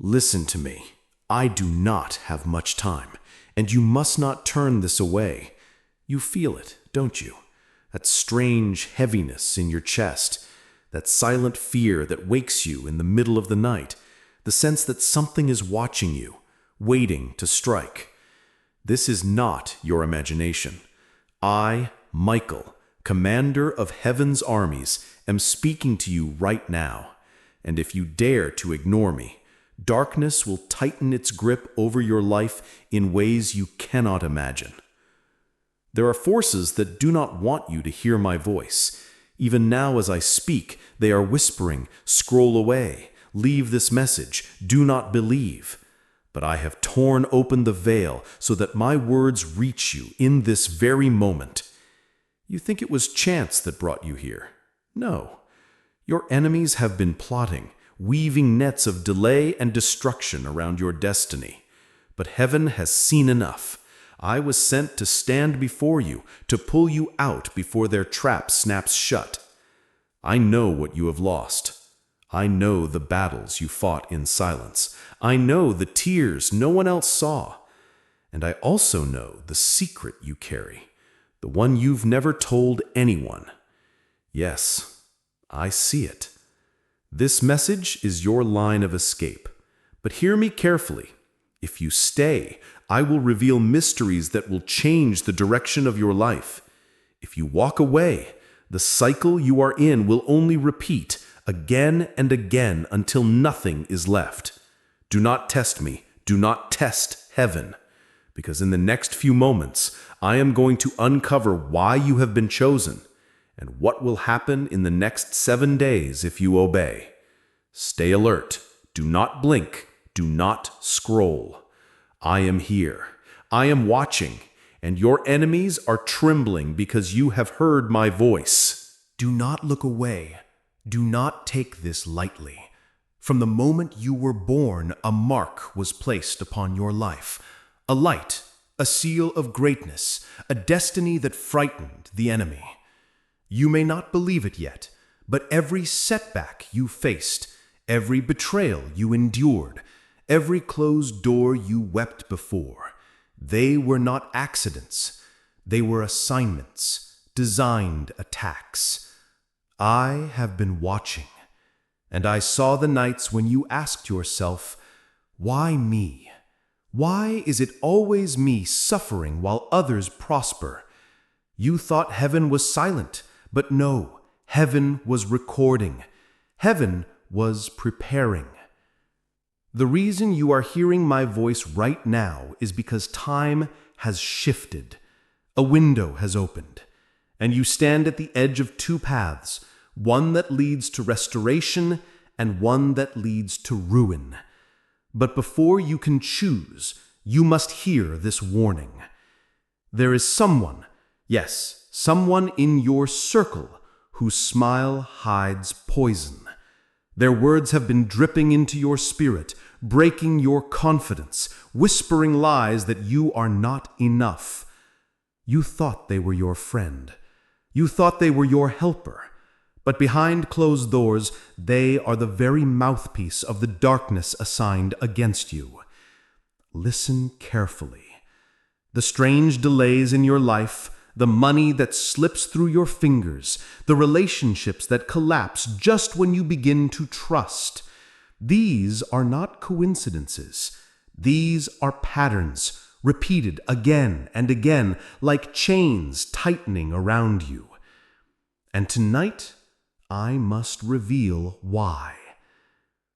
Listen to me. I do not have much time, and you must not turn this away. You feel it, don't you? That strange heaviness in your chest, that silent fear that wakes you in the middle of the night, the sense that something is watching you, waiting to strike. This is not your imagination. I, Michael, commander of heaven's armies, am speaking to you right now. And if you dare to ignore me, darkness will tighten its grip over your life in ways you cannot imagine. There are forces that do not want you to hear my voice. Even now as I speak, they are whispering, "Scroll away, leave this message, do not believe." But I have torn open the veil so that my words reach you in this very moment. You think it was chance that brought you here? No. Your enemies have been plotting, weaving nets of delay and destruction around your destiny. But heaven has seen enough. I was sent to stand before you, to pull you out before their trap snaps shut. I know what you have lost. I know the battles you fought in silence. I know the tears no one else saw. And I also know the secret you carry, the one you've never told anyone. Yes, I see it. This message is your line of escape. But hear me carefully. If you stay, I will reveal mysteries that will change the direction of your life. If you walk away, the cycle you are in will only repeat again and again until nothing is left. Do not test me. Do not test heaven. Because in the next few moments, I am going to uncover why you have been chosen and what will happen in the next 7 days if you obey. Stay alert. Do not blink. Do not scroll. I am here. I am watching, and your enemies are trembling because you have heard my voice. Do not look away. Do not take this lightly. From the moment you were born, a mark was placed upon your life. A light, a seal of greatness, a destiny that frightened the enemy. You may not believe it yet, but every setback you faced, every betrayal you endured, every closed door you wept before, they were not accidents. They were assignments, designed attacks. I have been watching, and I saw the nights when you asked yourself, "Why me? Why is it always me suffering while others prosper?" You thought heaven was silent, but no, heaven was recording. Heaven was preparing. The reason you are hearing my voice right now is because time has shifted. A window has opened, and you stand at the edge of two paths, one that leads to restoration and one that leads to ruin. But before you can choose, you must hear this warning. There is someone, yes, someone in your circle whose smile hides poison. Their words have been dripping into your spirit, breaking your confidence, whispering lies that you are not enough. You thought they were your friend. You thought they were your helper. But behind closed doors, they are the very mouthpiece of the darkness assigned against you. Listen carefully. The strange delays in your life, the money that slips through your fingers, the relationships that collapse just when you begin to trust. These are not coincidences. These are patterns, repeated again and again, like chains tightening around you. And tonight, I must reveal why.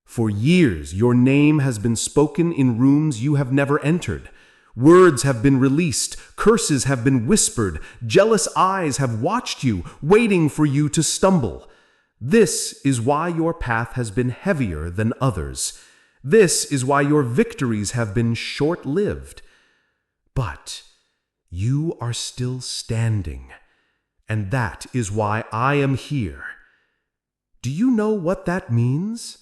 For years, your name has been spoken in rooms you have never entered. Words have been released, curses have been whispered, jealous eyes have watched you, waiting for you to stumble. This is why your path has been heavier than others. This is why your victories have been short-lived. But you are still standing, and that is why I am here. Do you know what that means?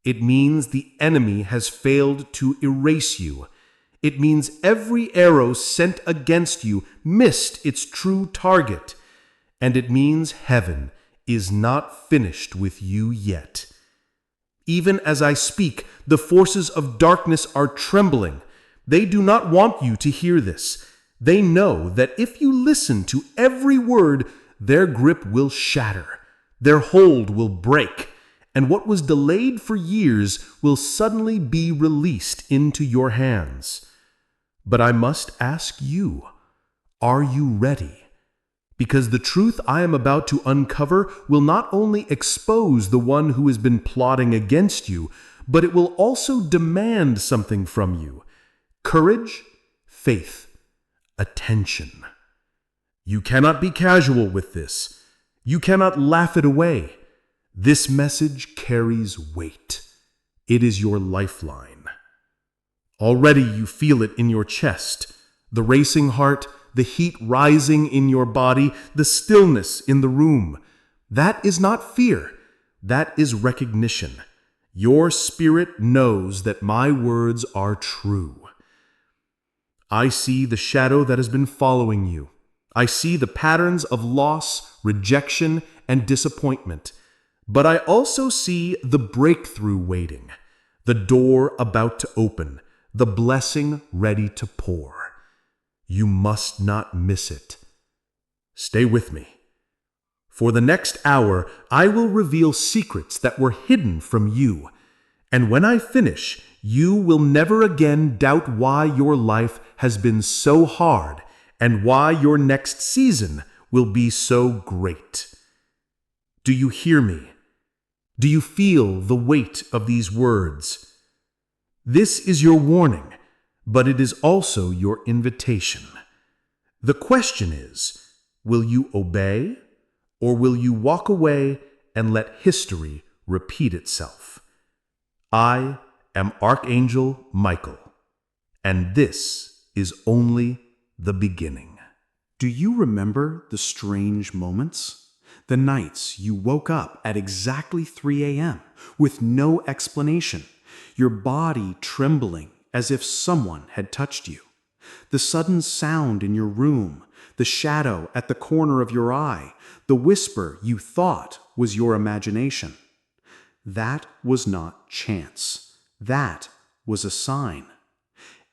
It means the enemy has failed to erase you. It means every arrow sent against you missed its true target. And it means heaven is not finished with you yet. Even as I speak, the forces of darkness are trembling. They do not want you to hear this. They know that if you listen to every word, their grip will shatter, their hold will break, and what was delayed for years will suddenly be released into your hands. But I must ask you, are you ready? Because the truth I am about to uncover will not only expose the one who has been plotting against you, but it will also demand something from you: courage, faith, attention. You cannot be casual with this. You cannot laugh it away. This message carries weight. It is your lifeline. Already you feel it in your chest, the racing heart, the heat rising in your body, the stillness in the room. That is not fear. That is recognition. Your spirit knows that my words are true. I see the shadow that has been following you. I see the patterns of loss, rejection, and disappointment. But I also see the breakthrough waiting, the door about to open, the blessing ready to pour. You must not miss it. Stay with me. For the next hour, I will reveal secrets that were hidden from you. And when I finish, you will never again doubt why your life has been so hard and why your next season will be so great. Do you hear me? Do you feel the weight of these words? This is your warning, but it is also your invitation. The question is, will you obey, or will you walk away and let history repeat itself? I am Archangel Michael, and this is only the beginning. Do you remember the strange moments? The nights you woke up at exactly 3 a.m. with no explanation, your body trembling as if someone had touched you. The sudden sound in your room, the shadow at the corner of your eye, the whisper you thought was your imagination. That was not chance. That was a sign.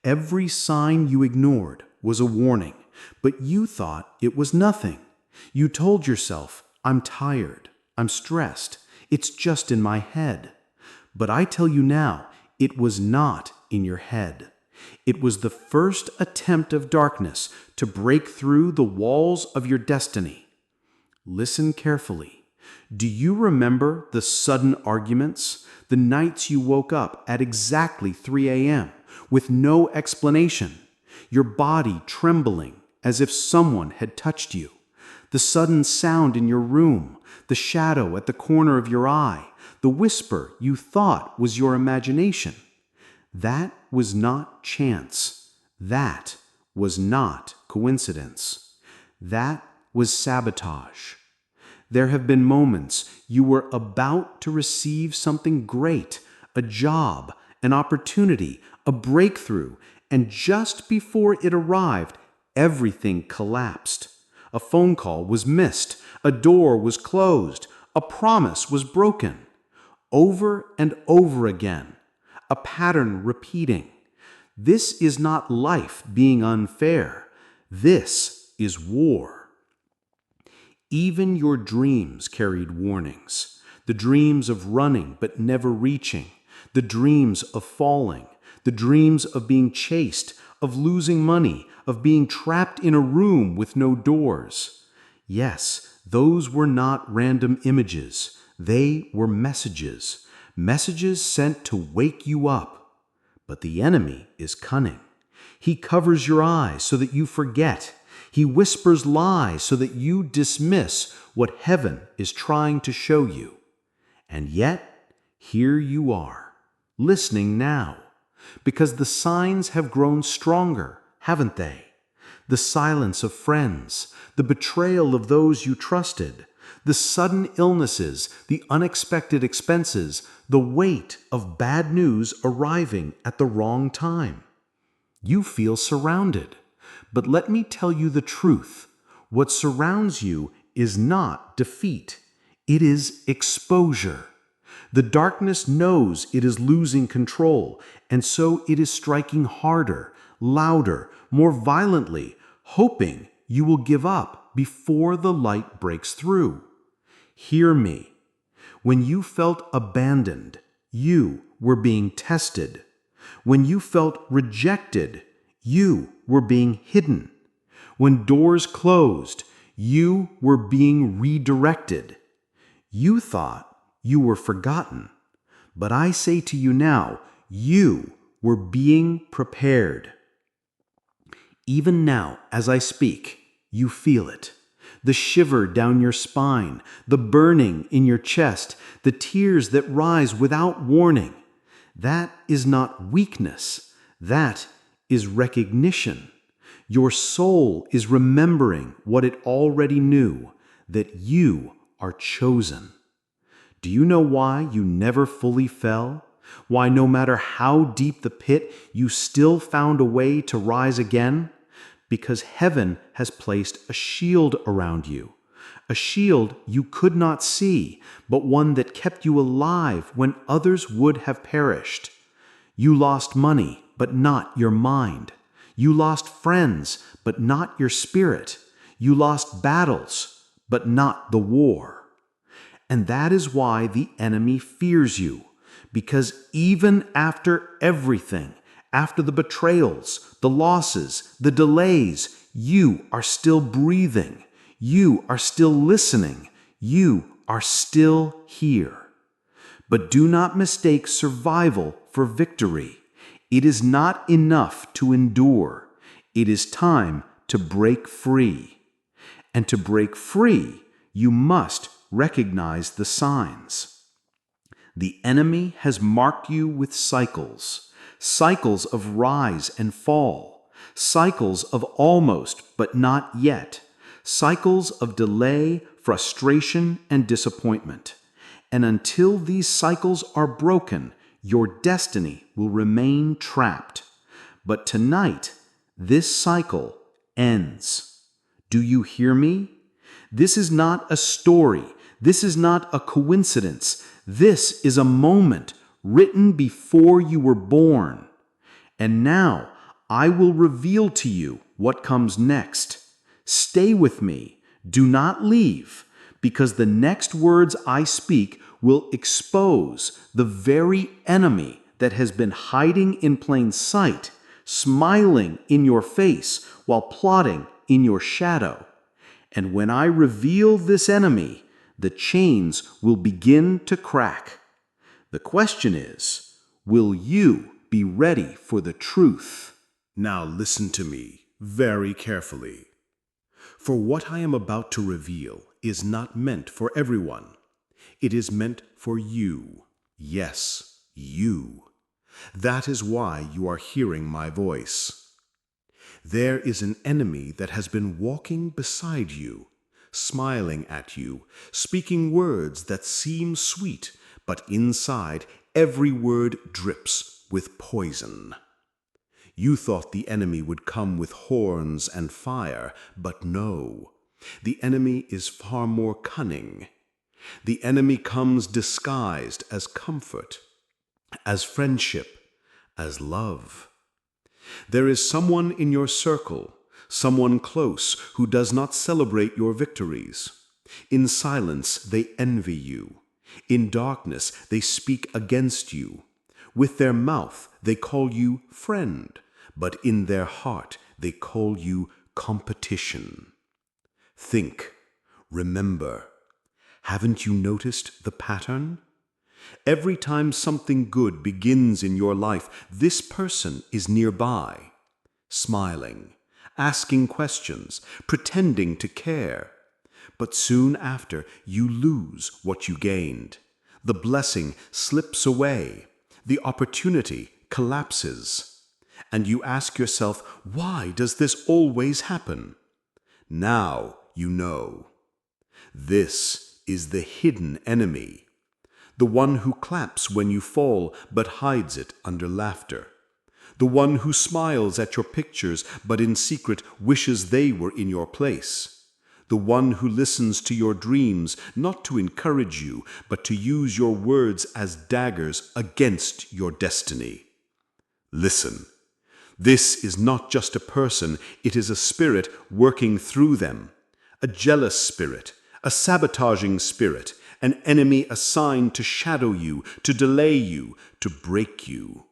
Every sign you ignored was a warning, but you thought it was nothing. You told yourself, I'm tired, I'm stressed, it's just in my head. But I tell you now, it was not in your head. It was the first attempt of darkness to break through the walls of your destiny. Listen carefully. Do you remember the sudden arguments, the nights you woke up at exactly 3 a.m. with no explanation, your body trembling as if someone had touched you? The sudden sound in your room, the shadow at the corner of your eye, the whisper you thought was your imagination. That was not chance. That was not coincidence. That was sabotage. There have been moments you were about to receive something great, a job, an opportunity, a breakthrough, and just before it arrived, everything collapsed. A phone call was missed, a door was closed, a promise was broken. Over and over again, a pattern repeating. This is not life being unfair. This is war. Even your dreams carried warnings. The dreams of running but never reaching. The dreams of falling. The dreams of being chased, of losing money, of being trapped in a room with no doors. Yes, those were not random images. They were messages. Messages sent to wake you up. But the enemy is cunning. He covers your eyes so that you forget. He whispers lies so that you dismiss what heaven is trying to show you. And yet, here you are, listening now, because the signs have grown stronger, haven't they? The silence of friends, the betrayal of those you trusted, the sudden illnesses, the unexpected expenses, the weight of bad news arriving at the wrong time. You feel surrounded. But let me tell you the truth. What surrounds you is not defeat. It is exposure. The darkness knows it is losing control, and so it is striking harder, louder, more violently, hoping you will give up before the light breaks through. Hear me. When you felt abandoned, you were being tested. When you felt rejected, you were being hidden. When doors closed, you were being redirected. You thought you were forgotten, but I say to you now, you were being prepared. Even now, as I speak, you feel it. The shiver down your spine, the burning in your chest, the tears that rise without warning. That is not weakness. That is recognition. Your soul is remembering what it already knew, that you are chosen. Do you know why you never fully fell? Why no matter how deep the pit, you still found a way to rise again? Because heaven has placed a shield around you. A shield you could not see, but one that kept you alive when others would have perished. You lost money, but not your mind. You lost friends, but not your spirit. You lost battles, but not the war. And that is why the enemy fears you, because even after everything, after the betrayals, the losses, the delays, you are still breathing. You are still listening. You are still here. But do not mistake survival for victory. It is not enough to endure. It is time to break free. And to break free, you must recognize the signs. The enemy has marked you with cycles, cycles of rise and fall, cycles of almost but not yet, cycles of delay, frustration, and disappointment. And until these cycles are broken, your destiny will remain trapped. But tonight, this cycle ends. Do you hear me? This is not a story. This is not a coincidence. This is a moment written before you were born. And now I will reveal to you what comes next. Stay with me. Do not leave, because the next words I speak will expose the very enemy that has been hiding in plain sight, smiling in your face while plotting in your shadow. And when I reveal this enemy, the chains will begin to crack. The question is, will you be ready for the truth? Now listen to me very carefully. For what I am about to reveal is not meant for everyone. It is meant for you. Yes, you. That is why you are hearing my voice. There is an enemy that has been walking beside you, smiling at you, speaking words that seem sweet, but inside every word drips with poison. You thought the enemy would come with horns and fire, but no. The enemy is far more cunning. The enemy comes disguised as comfort, as friendship, as love. There is someone in your circle, someone close who does not celebrate your victories. In silence, they envy you. In darkness, they speak against you. With their mouth, they call you friend, but in their heart, they call you competition. Think, remember. Haven't you noticed the pattern? Every time something good begins in your life, this person is nearby, smiling, asking questions, pretending to care. But soon after, you lose what you gained. The blessing slips away. The opportunity collapses. And you ask yourself, why does this always happen? Now you know. This is the hidden enemy, the one who claps when you fall but hides it under laughter, the one who smiles at your pictures but in secret wishes they were in your place, the one who listens to your dreams not to encourage you, but to use your words as daggers against your destiny. Listen, this is not just a person, it is a spirit working through them, a jealous spirit, a sabotaging spirit, an enemy assigned to shadow you, to delay you, to break you.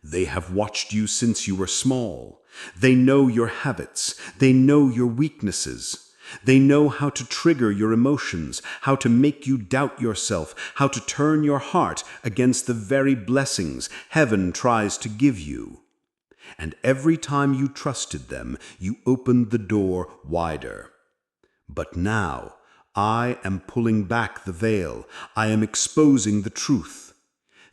They have watched you since you were small. They know your habits. They know your weaknesses. They know how to trigger your emotions, how to make you doubt yourself, how to turn your heart against the very blessings heaven tries to give you. And every time you trusted them, you opened the door wider. But now, I am pulling back the veil. I am exposing the truth.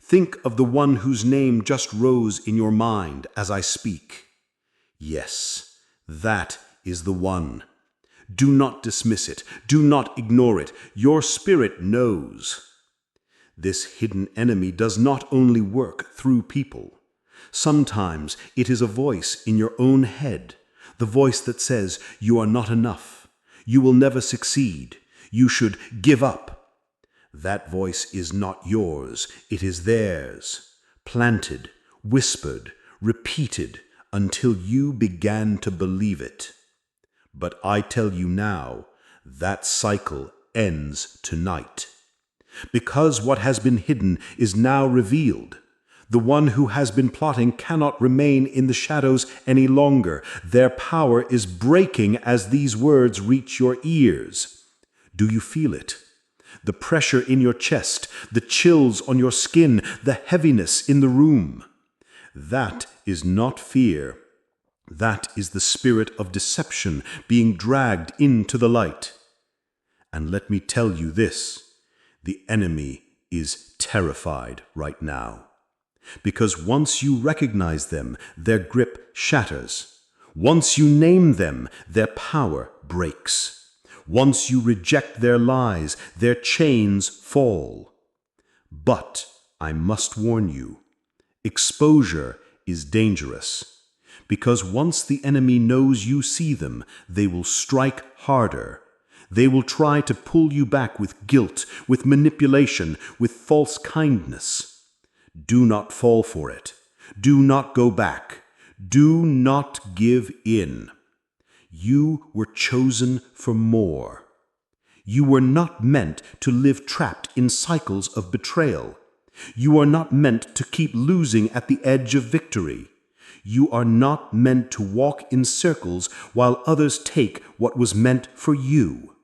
Think of the one whose name just rose in your mind as I speak. Yes, that is the one. Do not dismiss it. Do not ignore it. Your spirit knows. This hidden enemy does not only work through people. Sometimes it is a voice in your own head, the voice that says you are not enough. You will never succeed. You should give up. That voice is not yours, it is theirs, planted, whispered, repeated, until you began to believe it. But I tell you now, that cycle ends tonight. Because what has been hidden is now revealed. The one who has been plotting cannot remain in the shadows any longer. Their power is breaking as these words reach your ears. Do you feel it? The pressure in your chest, the chills on your skin, the heaviness in the room. That is not fear. That is the spirit of deception being dragged into the light. And let me tell you this, the enemy is terrified right now. Because once you recognize them, their grip shatters. Once you name them, their power breaks. Once you reject their lies, their chains fall. But I must warn you, exposure is dangerous. Because once the enemy knows you see them, they will strike harder. They will try to pull you back with guilt, with manipulation, with false kindness. Do not fall for it. Do not go back. Do not give in. You were chosen for more. You were not meant to live trapped in cycles of betrayal. You are not meant to keep losing at the edge of victory. You are not meant to walk in circles while others take what was meant for you.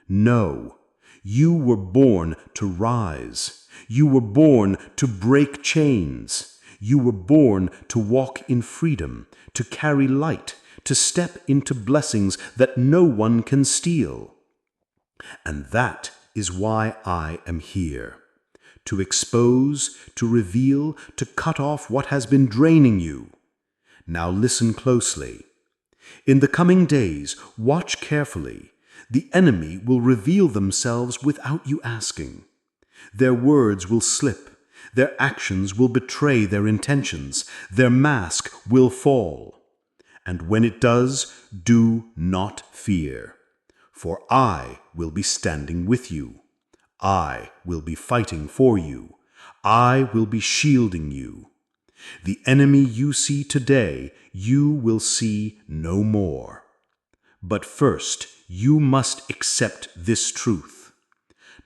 No, you were born to rise. You were born to break chains. You were born to walk in freedom, to carry light, to step into blessings that no one can steal. And that is why I am here. To expose, to reveal, to cut off what has been draining you. Now listen closely. In the coming days, watch carefully. The enemy will reveal themselves without you asking. Their words will slip. Their actions will betray their intentions. Their mask will fall. And when it does, do not fear. For I will be standing with you. I will be fighting for you. I will be shielding you. The enemy you see today, you will see no more. But first, you must accept this truth.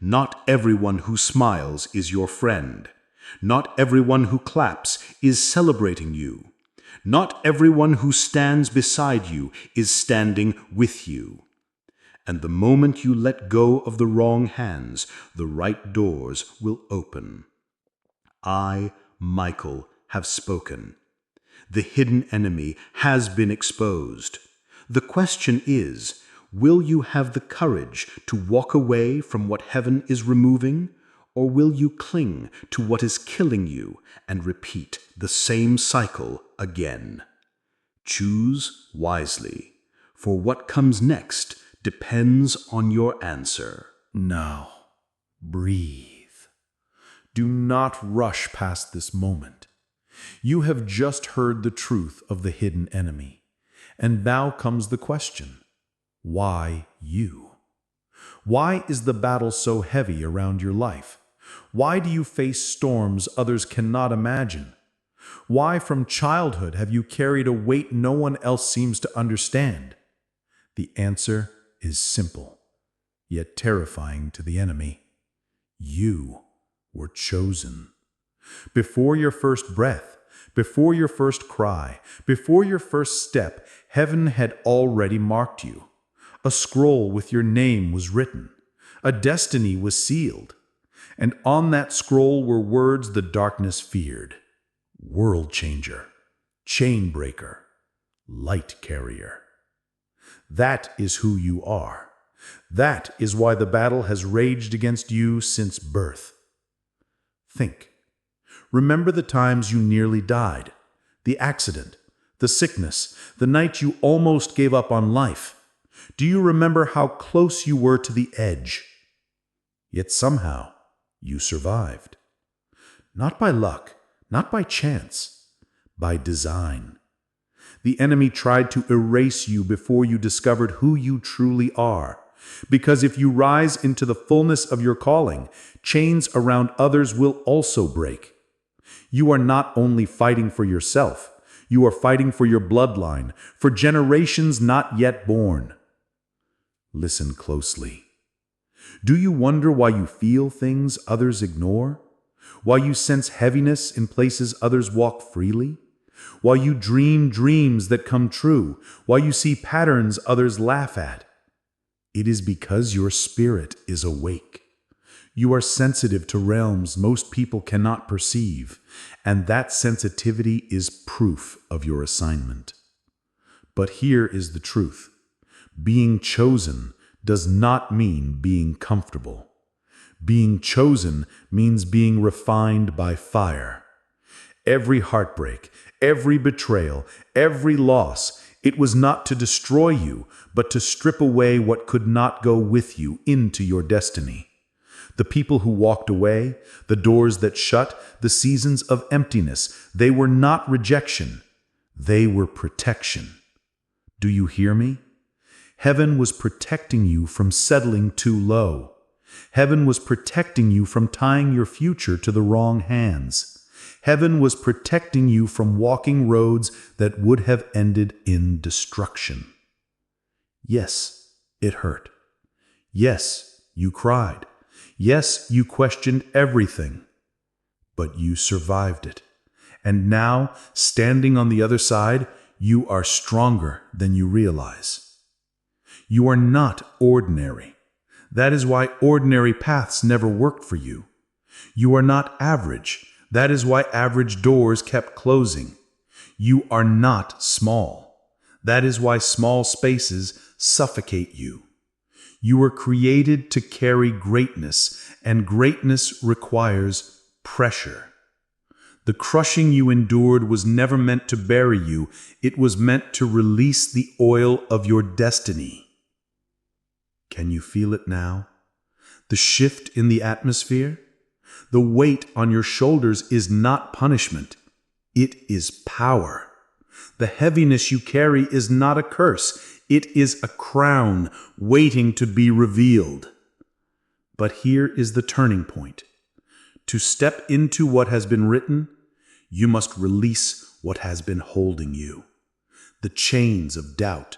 Not everyone who smiles is your friend. Not everyone who claps is celebrating you. Not everyone who stands beside you is standing with you. And the moment you let go of the wrong hands, the right doors will open. I, Michael, have spoken. The hidden enemy has been exposed. The question is, will you have the courage to walk away from what heaven is removing, or will you cling to what is killing you and repeat the same cycle again? Choose wisely, for what comes next depends on your answer. Now, breathe. Do not rush past this moment. You have just heard the truth of the hidden enemy, and now comes the question. Why you? Why is the battle so heavy around your life? Why do you face storms others cannot imagine? Why from childhood have you carried a weight no one else seems to understand? The answer is simple, yet terrifying to the enemy. You were chosen. Before your first breath, before your first cry, before your first step, heaven had already marked you. A scroll with your name was written. A destiny was sealed. And on that scroll were words the darkness feared. World changer, chain breaker, light carrier. That is who you are. That is why the battle has raged against you since birth. Think. Remember the times you nearly died, the accident, the sickness, the night you almost gave up on life. Do you remember how close you were to the edge? Yet somehow you survived. Not by luck, not by chance, by design. The enemy tried to erase you before you discovered who you truly are. Because if you rise into the fullness of your calling, chains around others will also break. You are not only fighting for yourself, you are fighting for your bloodline, for generations not yet born. Listen closely. Do you wonder why you feel things others ignore? Why you sense heaviness in places others walk freely? Why you dream dreams that come true? Why you see patterns others laugh at? It is because your spirit is awake. You are sensitive to realms most people cannot perceive, and that sensitivity is proof of your assignment. But here is the truth. Being chosen does not mean being comfortable. Being chosen means being refined by fire. Every heartbreak, every betrayal, every loss, it was not to destroy you, but to strip away what could not go with you into your destiny. The people who walked away, the doors that shut, the seasons of emptiness, they were not rejection. They were protection. Do you hear me? Heaven was protecting you from settling too low. Heaven was protecting you from tying your future to the wrong hands. Heaven was protecting you from walking roads that would have ended in destruction. Yes, it hurt. Yes, you cried. Yes, you questioned everything. But you survived it. And now, standing on the other side, you are stronger than you realize. You are not ordinary. That is why ordinary paths never worked for you. You are not average. That is why average doors kept closing. You are not small. That is why small spaces suffocate you. You were created to carry greatness, and greatness requires pressure. The crushing you endured was never meant to bury you. It was meant to release the oil of your destiny. Can you feel it now? The shift in the atmosphere? The weight on your shoulders is not punishment. It is power. The heaviness you carry is not a curse. It is a crown waiting to be revealed. But here is the turning point. To step into what has been written, you must release what has been holding you. The chains of doubt,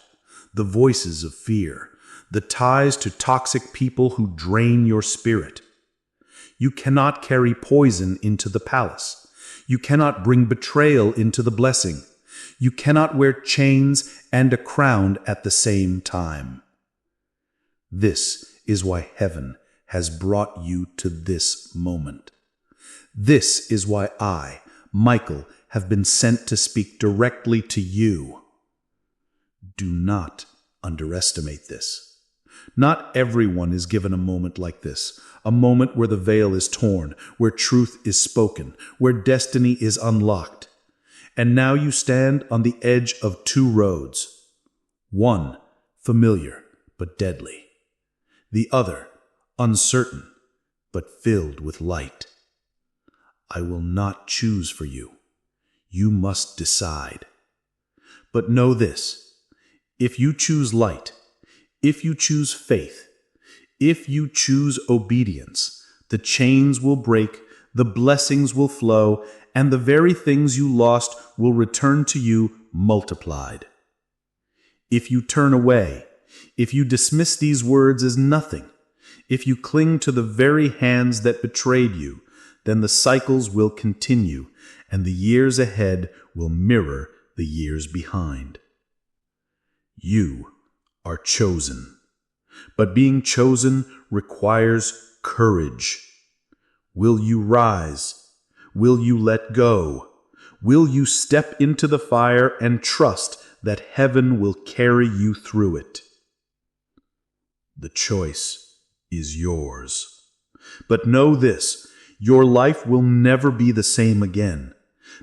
the voices of fear, the ties to toxic people who drain your spirit. You cannot carry poison into the palace. You cannot bring betrayal into the blessing. You cannot wear chains and a crown at the same time. This is why heaven has brought you to this moment. This is why I, Michael, have been sent to speak directly to you. Do not underestimate this. Not everyone is given a moment like this, a moment where the veil is torn, where truth is spoken, where destiny is unlocked. And now you stand on the edge of two roads. One, familiar but deadly. The other, uncertain but filled with light. I will not choose for you. You must decide. But know this, if you choose light, If you choose faith, if you choose obedience, the chains will break, the blessings will flow, and the very things you lost will return to you multiplied. If you turn away, if you dismiss these words as nothing, if you cling to the very hands that betrayed you, then the cycles will continue, and the years ahead will mirror the years behind. You are chosen, but being chosen requires courage. Will you rise? Will you let go? Will you step into the fire and trust that heaven will carry you through it? The choice is yours. But know this, your life will never be the same again,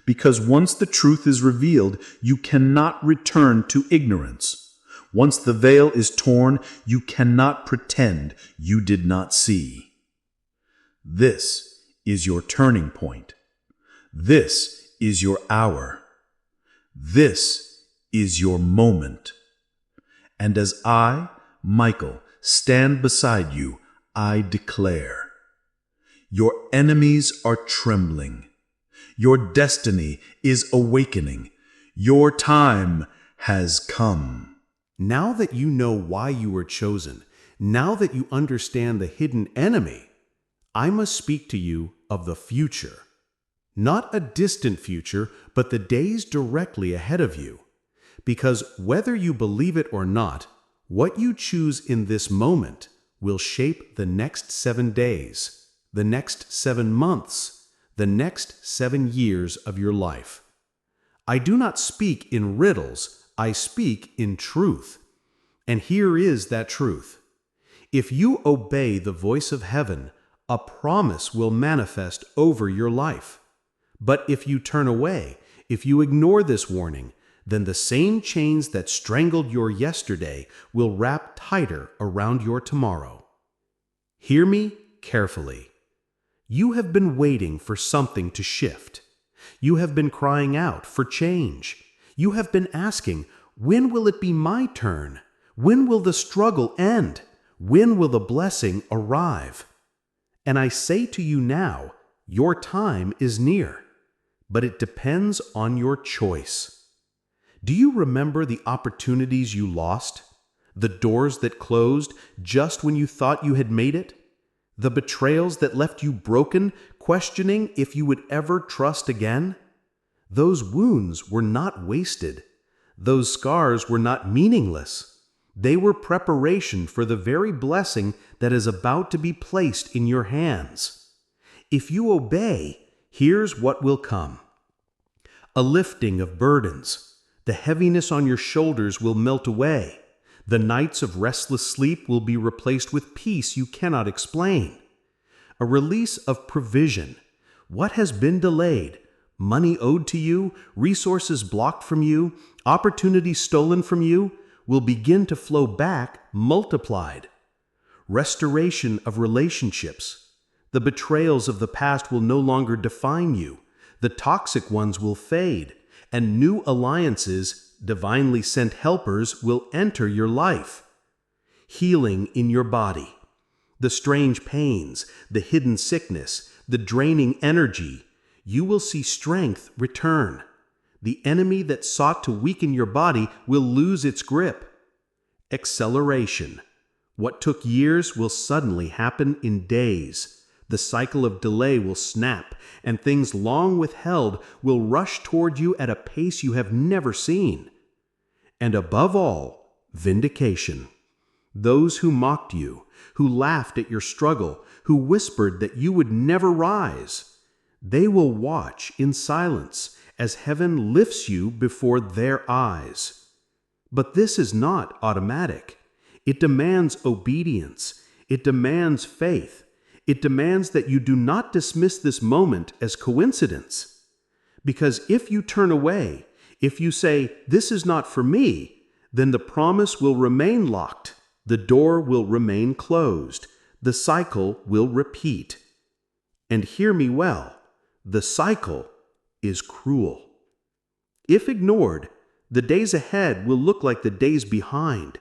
because once the truth is revealed, you cannot return to ignorance. Once the veil is torn, you cannot pretend you did not see. This is your turning point. This is your hour. This is your moment. And as I, Michael, stand beside you, I declare, your enemies are trembling. Your destiny is awakening. Your time has come. Now that you know why you were chosen, now that you understand the hidden enemy, I must speak to you of the future. Not a distant future, but the days directly ahead of you. Because whether you believe it or not, what you choose in this moment will shape the next 7 days, the next 7 months, the next 7 years of your life. I do not speak in riddles, I speak in truth. And here is that truth. If you obey the voice of heaven, a promise will manifest over your life. But if you turn away, if you ignore this warning, then the same chains that strangled your yesterday will wrap tighter around your tomorrow. Hear me carefully. You have been waiting for something to shift. You have been crying out for change. You have been asking, when will it be my turn? When will the struggle end? When will the blessing arrive? And I say to you now, your time is near, but it depends on your choice. Do you remember the opportunities you lost? The doors that closed just when you thought you had made it? The betrayals that left you broken, questioning if you would ever trust again? Those wounds were not wasted. Those scars were not meaningless. They were preparation for the very blessing that is about to be placed in your hands. If you obey, here's what will come. A lifting of burdens. The heaviness on your shoulders will melt away. The nights of restless sleep will be replaced with peace you cannot explain. A release of provision. What has been delayed? Money owed to you, resources blocked from you, opportunities stolen from you, will begin to flow back multiplied. Restoration of relationships. The betrayals of the past will no longer define you. The toxic ones will fade, and new alliances, divinely sent helpers, will enter your life. Healing in your body. The strange pains, the hidden sickness, the draining energy, you will see strength return. The enemy that sought to weaken your body will lose its grip. Acceleration. What took years will suddenly happen in days. The cycle of delay will snap, and things long withheld will rush toward you at a pace you have never seen. And above all, vindication. Those who mocked you, who laughed at your struggle, who whispered that you would never rise, they will watch in silence as heaven lifts you before their eyes. But this is not automatic. It demands obedience. It demands faith. It demands that you do not dismiss this moment as coincidence. Because if you turn away, if you say, "This is not for me," then the promise will remain locked. The door will remain closed. The cycle will repeat. And hear me well, the cycle is cruel. If ignored, the days ahead will look like the days behind.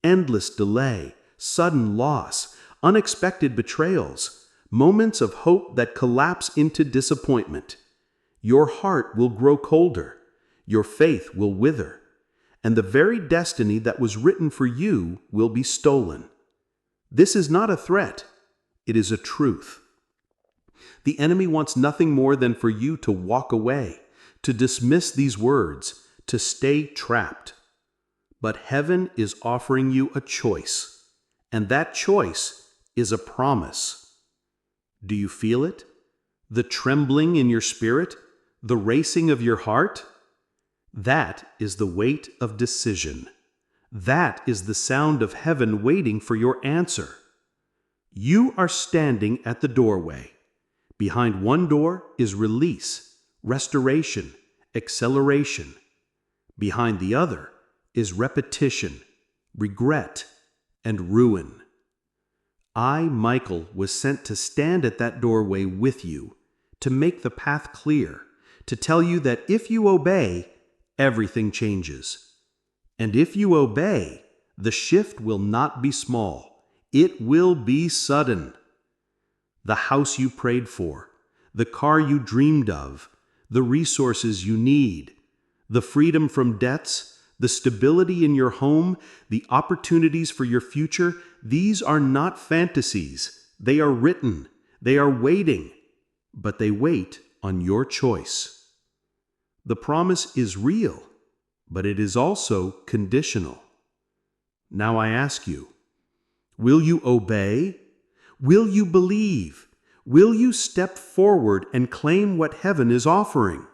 endless delay, sudden loss, unexpected betrayals, moments of hope that collapse into disappointment. Your heart will grow colder, your faith will wither, and the very destiny that was written for you will be stolen. This is not a threat, it is a truth. The enemy wants nothing more than for you to walk away, to dismiss these words, to stay trapped. But heaven is offering you a choice, and that choice is a promise. Do you feel it? The trembling in your spirit? The racing of your heart? That is the weight of decision. That is the sound of heaven waiting for your answer. You are standing at the doorway. Behind one door is release, restoration, acceleration. Behind the other is repetition, regret, and ruin. I, Michael, was sent to stand at that doorway with you, to make the path clear, to tell you that if you obey, everything changes. And if you obey, the shift will not be small. It will be sudden. The house you prayed for, the car you dreamed of, the resources you need, the freedom from debts, the stability in your home, the opportunities for your future, these are not fantasies. They are written. They are waiting. But they wait on your choice. The promise is real, but it is also conditional. Now I ask you, will you obey? Will you believe? Will you step forward and claim what heaven is offering?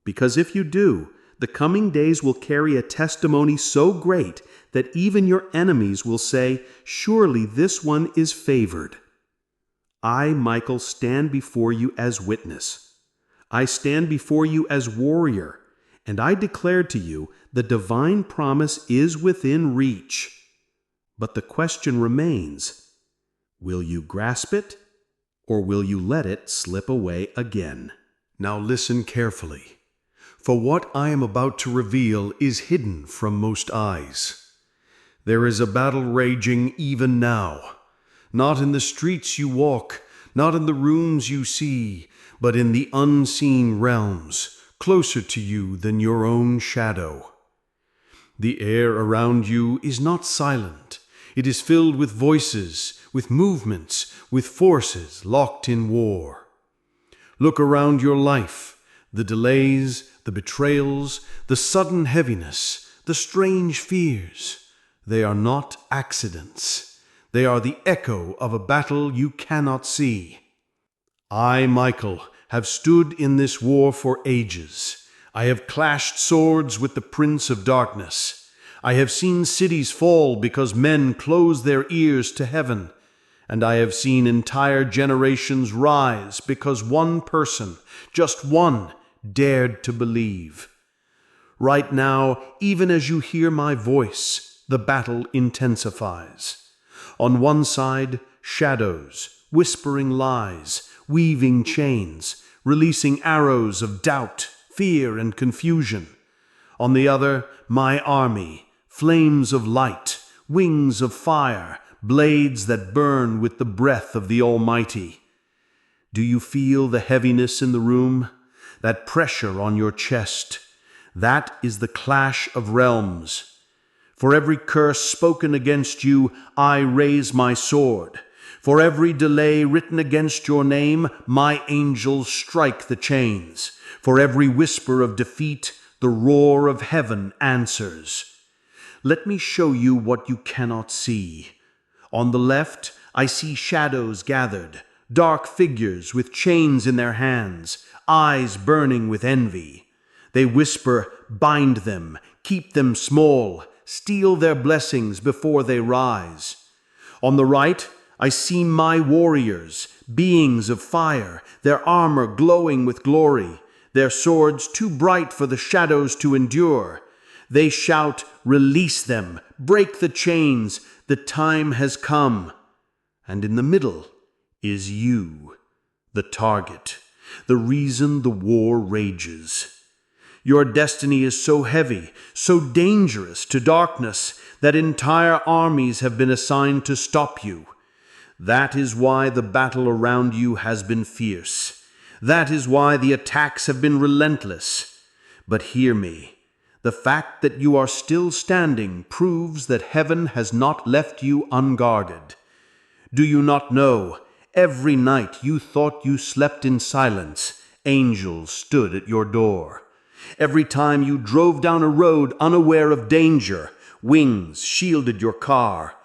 Because if you do, the coming days will carry a testimony so great that even your enemies will say, "Surely this one is favored." I, Michael, stand before you as witness. I stand before you as warrior, and I declare to you the divine promise is within reach. But the question remains, will you grasp it, or will you let it slip away again? Now listen carefully, for what I am about to reveal is hidden from most eyes. There is a battle raging even now, not in the streets you walk, not in the rooms you see, but in the unseen realms, closer to you than your own shadow. The air around you is not silent. It is filled with voices, with movements, with forces locked in war. Look around your life, the delays, the betrayals, the sudden heaviness, the strange fears. They are not accidents. They are the echo of a battle you cannot see. I, Michael, have stood in this war for ages. I have clashed swords with the Prince of Darkness. I have seen cities fall because men closed their ears to heaven, and I have seen entire generations rise because one person, just one, dared to believe. Right now, even as you hear my voice, the battle intensifies. On one side, shadows, whispering lies, weaving chains, releasing arrows of doubt, fear, and confusion. On the other, my army, flames of light, wings of fire, blades that burn with the breath of the Almighty. Do you feel the heaviness in the room? That pressure on your chest? That is the clash of realms. For every curse spoken against you, I raise my sword. For every delay written against your name, my angels strike the chains. For every whisper of defeat, the roar of heaven answers. Let me show you what you cannot see. On the left, I see shadows gathered, dark figures with chains in their hands, eyes burning with envy. They whisper, "Bind them, keep them small, steal their blessings before they rise." On the right, I see my warriors, beings of fire, their armor glowing with glory, their swords too bright for the shadows to endure. They shout, "Release them, break the chains, the time has come." And in the middle is you, the target, the reason the war rages. Your destiny is so heavy, so dangerous to darkness, that entire armies have been assigned to stop you. That is why the battle around you has been fierce. That is why the attacks have been relentless. But hear me. The fact that you are still standing proves that heaven has not left you unguarded. Do you not know, every night you thought you slept in silence, angels stood at your door. Every time you drove down a road unaware of danger, wings shielded your car.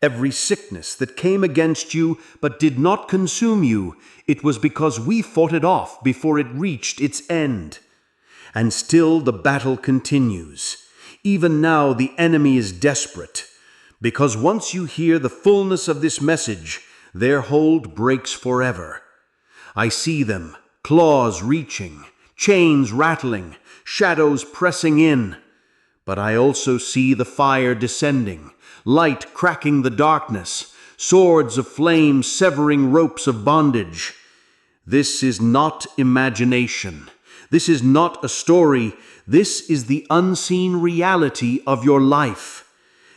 Every sickness that came against you but did not consume you, it was because we fought it off before it reached its end. And still the battle continues. Even now the enemy is desperate, because once you hear the fullness of this message, their hold breaks forever. I see them, claws reaching, chains rattling, shadows pressing in. But I also see the fire descending, light cracking the darkness, swords of flame severing ropes of bondage. This is not imagination. This is not a story. This is the unseen reality of your life.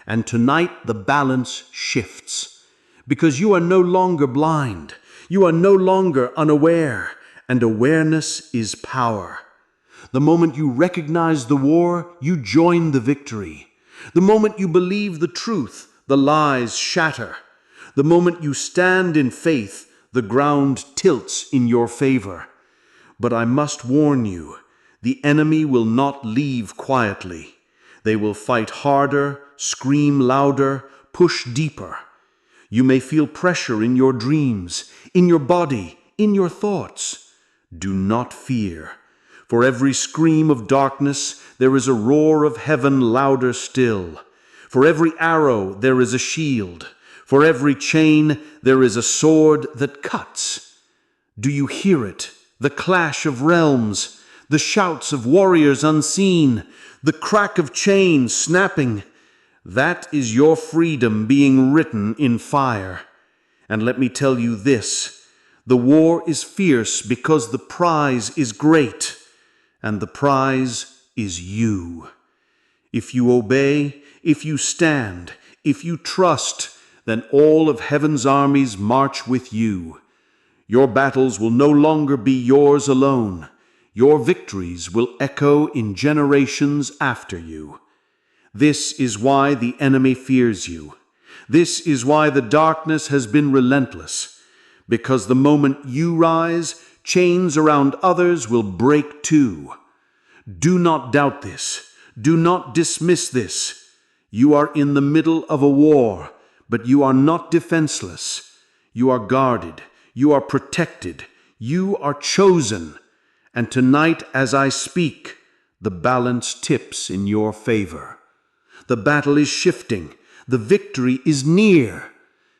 And tonight the balance shifts, because you are no longer blind. You are no longer unaware, and awareness is power. The moment you recognize the war, you join the victory. The moment you believe the truth, the lies shatter. The moment you stand in faith, the ground tilts in your favor. But I must warn you, the enemy will not leave quietly. They will fight harder, scream louder, push deeper. You may feel pressure in your dreams, in your body, in your thoughts. Do not fear. For every scream of darkness, there is a roar of heaven louder still. For every arrow, there is a shield. For every chain, there is a sword that cuts. Do you hear it? The clash of realms, the shouts of warriors unseen, the crack of chains snapping. That is your freedom being written in fire. And let me tell you this, the war is fierce because the prize is great, and the prize is you. If you obey, if you stand, if you trust, then all of heaven's armies march with you. Your battles will no longer be yours alone. Your victories will echo in generations after you. This is why the enemy fears you. This is why the darkness has been relentless. Because the moment you rise, chains around others will break too. Do not doubt this. Do not dismiss this. You are in the middle of a war, but you are not defenseless. You are guarded. You are protected. You are chosen. And tonight, as I speak, the balance tips in your favor. The battle is shifting. The victory is near.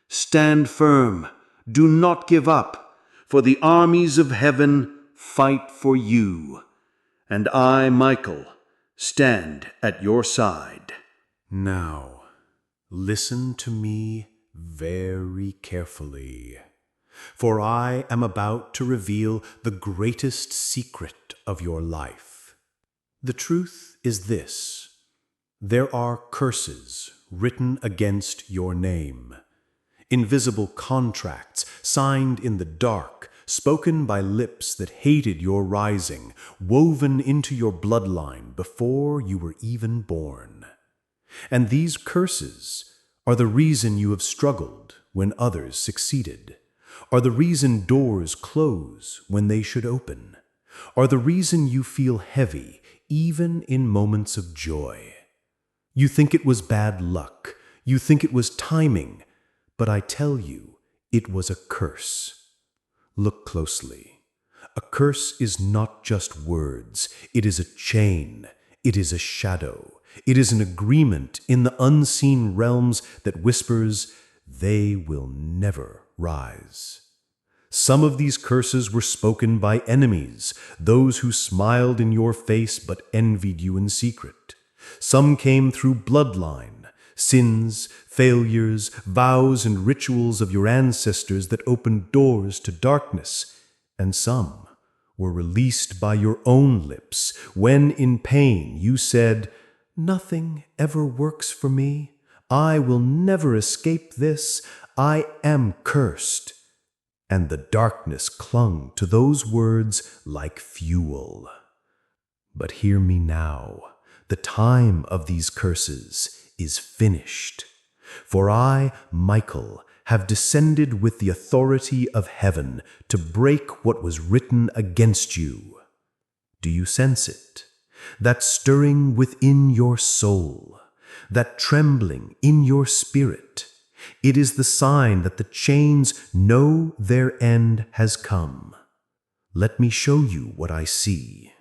Stand firm. Do not give up, for the armies of heaven fight for you. And I, Michael, stand at your side. Now, listen to me very carefully, for I am about to reveal the greatest secret of your life. The truth is this: there are curses written against your name, invisible contracts signed in the dark, spoken by lips that hated your rising, woven into your bloodline before you were even born. And these curses are the reason you have struggled when others succeeded, are the reason doors close when they should open, are the reason you feel heavy even in moments of joy. You think it was bad luck, you think it was timing, but I tell you, it was a curse. Look closely. A curse is not just words. It is a chain. It is a shadow. It is an agreement in the unseen realms that whispers, they will never rise. Some of these curses were spoken by enemies, those who smiled in your face but envied you in secret. Some came through bloodline, sins, failures, vows, and rituals of your ancestors that opened doors to darkness, and some were released by your own lips when in pain you said, "Nothing ever works for me. I will never escape this. I am cursed." And the darkness clung to those words like fuel. But hear me now. The time of these curses is finished. For I, Michael, have descended with the authority of heaven to break what was written against you. Do you sense it? That stirring within your soul, that trembling in your spirit. It is the sign that the chains know their end has come. Let me show you what I see.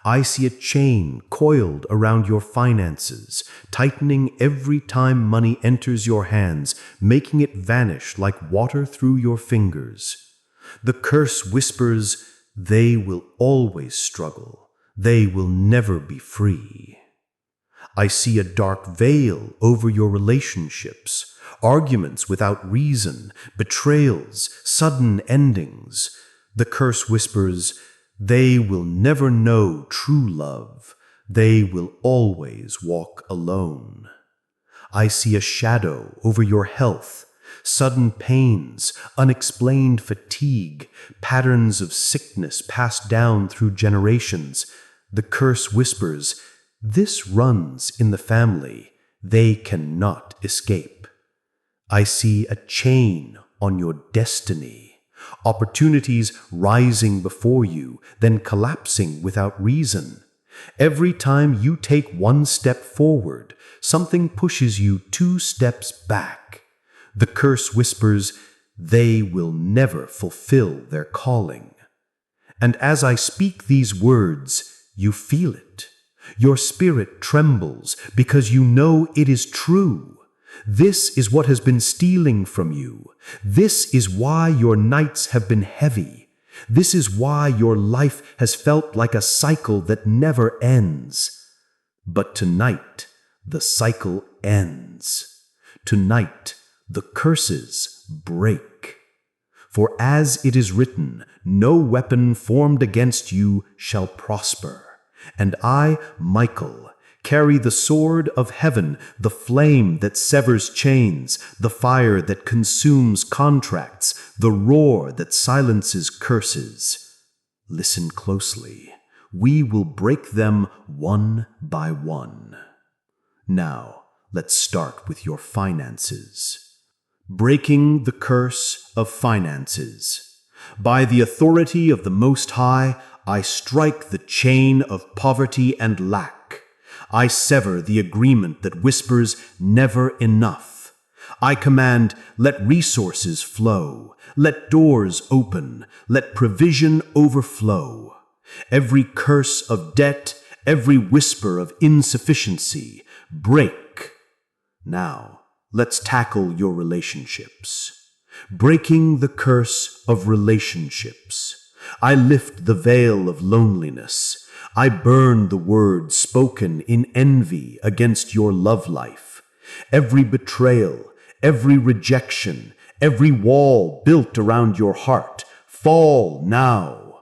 I see a chain coiled around your finances, tightening every time money enters your hands, making it vanish like water through your fingers. The curse whispers, "They will always struggle. They will never be free." I see a dark veil over your relationships, arguments without reason, betrayals, sudden endings. The curse whispers, "They will never know true love. They will always walk alone." I see a shadow over your health, sudden pains, unexplained fatigue, patterns of sickness passed down through generations. The curse whispers, "This runs in the family. They cannot escape." I see a chain on your destiny. Opportunities rising before you, then collapsing without reason. Every time you take one step forward, something pushes you 2 steps back. The curse whispers, "They will never fulfill their calling." And as I speak these words, you feel it. Your spirit trembles because you know it is true. This is what has been stealing from you. This is why your nights have been heavy. This is why your life has felt like a cycle that never ends. But tonight, the cycle ends. Tonight, the curses break. For as it is written, "No weapon formed against you shall prosper." And I, Michael, carry the sword of heaven, the flame that severs chains, the fire that consumes contracts, the roar that silences curses. Listen closely. We will break them one by one. Now, let's start with your finances. Breaking the curse of finances. By the authority of the Most High, I strike the chain of poverty and lack. I sever the agreement that whispers never enough. I command, let resources flow, let doors open, let provision overflow. Every curse of debt, every whisper of insufficiency, break. Now, let's tackle your relationships. Breaking the curse of relationships. I lift the veil of loneliness. I burn the words spoken in envy against your love life. Every betrayal, every rejection, every wall built around your heart, fall now.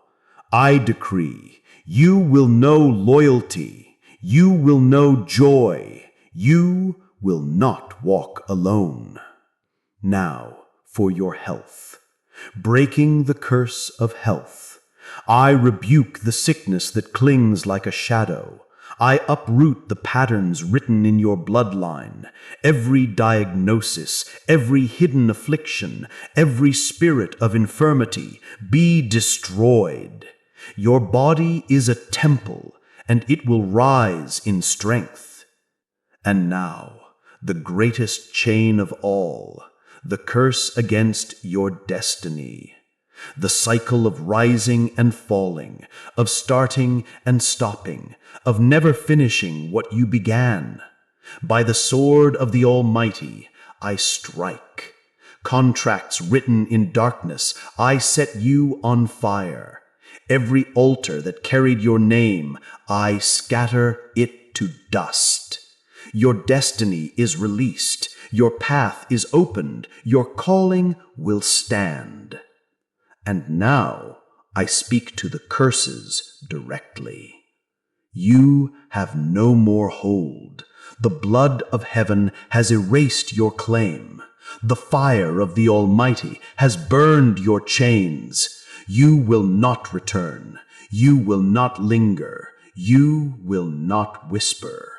I decree, you will know loyalty. You will know joy. You will not walk alone. Now, for your health. Breaking the curse of health. I rebuke the sickness that clings like a shadow. I uproot the patterns written in your bloodline. Every diagnosis, every hidden affliction, every spirit of infirmity, be destroyed. Your body is a temple, and it will rise in strength. And now, the greatest chain of all, the curse against your destiny. The cycle of rising and falling, of starting and stopping, of never finishing what you began. By the sword of the Almighty, I strike. Contracts written in darkness, I set you on fire. Every altar that carried your name, I scatter it to dust. Your destiny is released. Your path is opened. Your calling will stand. And now I speak to the curses directly. You have no more hold. The blood of heaven has erased your claim. The fire of the Almighty has burned your chains. You will not return. You will not linger. You will not whisper.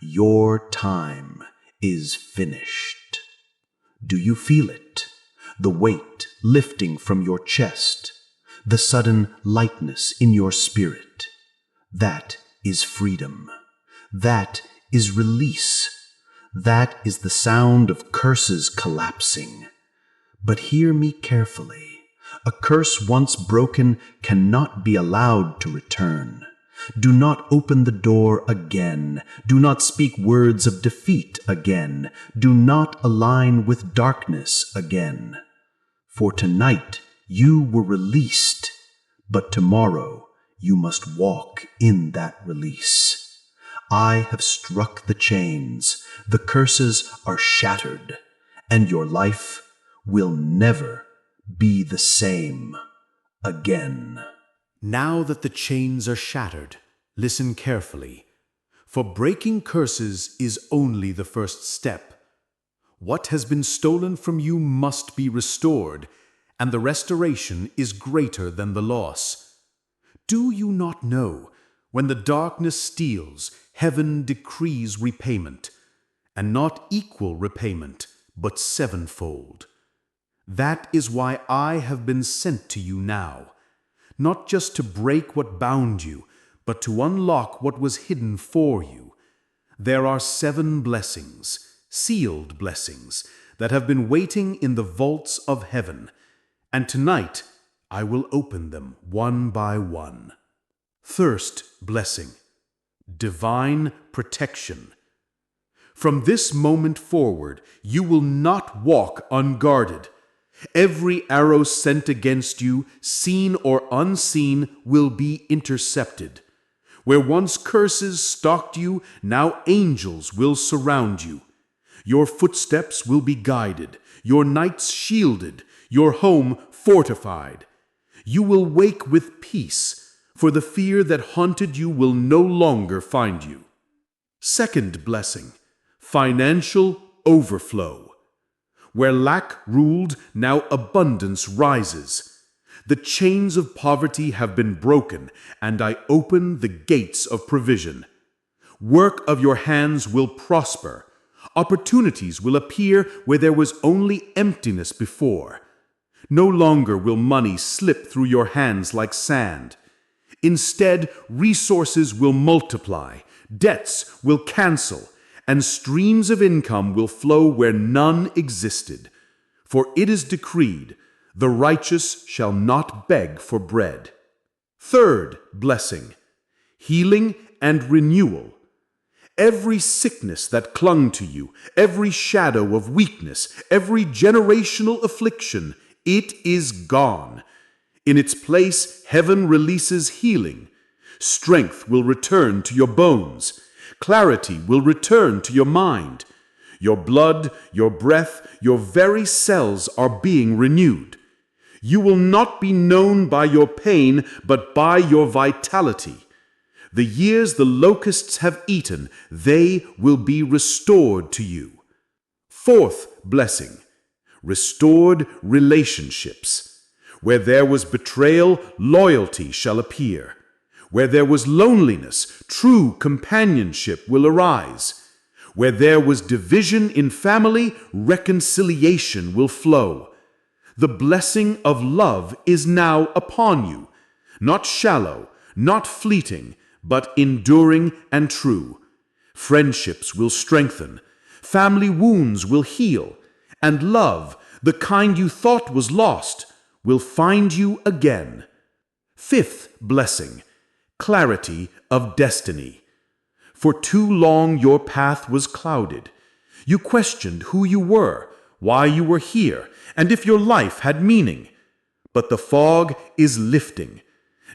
Your time is finished. Do you feel it? The weight lifting from your chest, the sudden lightness in your spirit. That is freedom. That is release. That is the sound of curses collapsing. But hear me carefully. A curse once broken cannot be allowed to return. Do not open the door again. Do not speak words of defeat again. Do not align with darkness again. For tonight you were released, but tomorrow you must walk in that release. I have struck the chains, the curses are shattered, and your life will never be the same again. Now that the chains are shattered, listen carefully, for breaking curses is only the first step. What has been stolen from you must be restored, and the restoration is greater than the loss. Do you not know, when the darkness steals, heaven decrees repayment, and not equal repayment, but sevenfold? That is why I have been sent to you now, not just to break what bound you, but to unlock what was hidden for you. There are 7 blessings, sealed blessings, that have been waiting in the vaults of heaven, and tonight I will open them one by one. First blessing, divine protection. From this moment forward, you will not walk unguarded. Every arrow sent against you, seen or unseen, will be intercepted. Where once curses stalked you, now angels will surround you. Your footsteps will be guided, your nights shielded, your home fortified. You will wake with peace, for the fear that haunted you will no longer find you. Second blessing, financial overflow. Where lack ruled, now abundance rises. The chains of poverty have been broken, and I open the gates of provision. Work of your hands will prosper. Opportunities will appear where there was only emptiness before. No longer will money slip through your hands like sand. Instead, resources will multiply, debts will cancel, and streams of income will flow where none existed. For it is decreed, the righteous shall not beg for bread. Third blessing, healing and renewal. Every sickness that clung to you, every shadow of weakness, every generational affliction, it is gone. In its place, heaven releases healing. Strength will return to your bones. Clarity will return to your mind. Your blood, your breath, your very cells are being renewed. You will not be known by your pain, but by your vitality. The years the locusts have eaten, they will be restored to you. Fourth blessing, restored relationships. Where there was betrayal, loyalty shall appear. Where there was loneliness, true companionship will arise. Where there was division in family, reconciliation will flow. The blessing of love is now upon you, not shallow, not fleeting, but enduring and true. Friendships will strengthen, family wounds will heal, and love, the kind you thought was lost, will find you again. Fifth blessing, clarity of destiny. For too long your path was clouded. You questioned who you were, why you were here, and if your life had meaning. But the fog is lifting.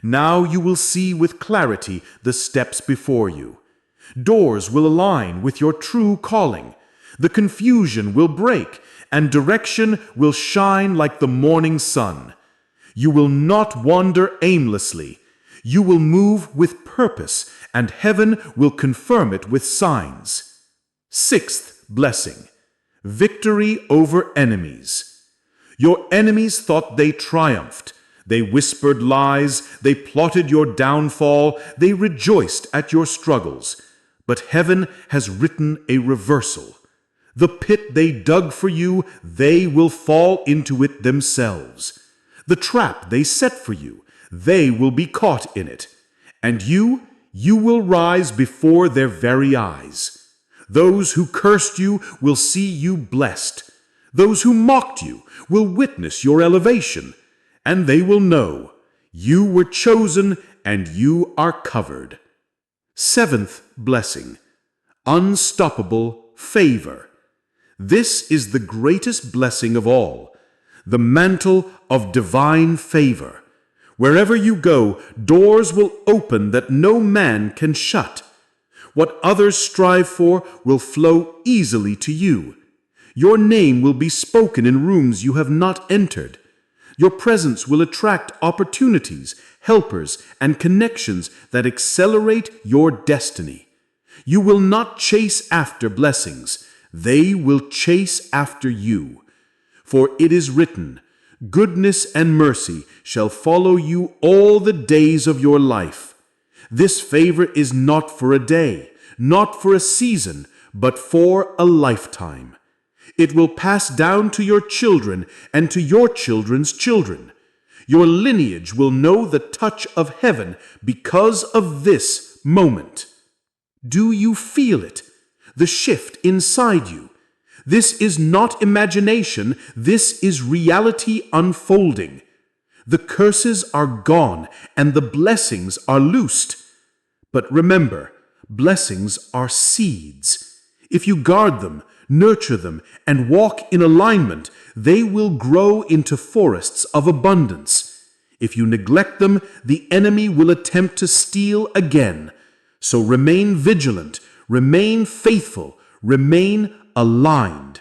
Now you will see with clarity the steps before you. Doors will align with your true calling. The confusion will break, and direction will shine like the morning sun. You will not wander aimlessly. You will move with purpose, and heaven will confirm it with signs. Sixth blessing, victory over enemies. Your enemies thought they triumphed. They whispered lies. They plotted your downfall. They rejoiced at your struggles. But heaven has written a reversal. The pit they dug for you, they will fall into it themselves. The trap they set for you, they will be caught in it. And you will rise before their very eyes. Those who cursed you will see you blessed. Those who mocked you will witness your elevation, and they will know you were chosen and you are covered. Seventh blessing, unstoppable favor. This is the greatest blessing of all, the mantle of divine favor. Wherever you go, doors will open that no man can shut. What others strive for will flow easily to you. Your name will be spoken in rooms you have not entered. Your presence will attract opportunities, helpers, and connections that accelerate your destiny. You will not chase after blessings. They will chase after you. For it is written, goodness and mercy shall follow you all the days of your life. This favor is not for a day, not for a season, but for a lifetime. It will pass down to your children and to your children's children. Your lineage will know the touch of heaven because of this moment. Do you feel it? The shift inside you. This is not imagination. This is reality unfolding. The curses are gone and the blessings are loosed. But remember, blessings are seeds. If you guard them, nurture them, and walk in alignment, they will grow into forests of abundance. If you neglect them, the enemy will attempt to steal again. So remain vigilant, remain faithful, remain aligned.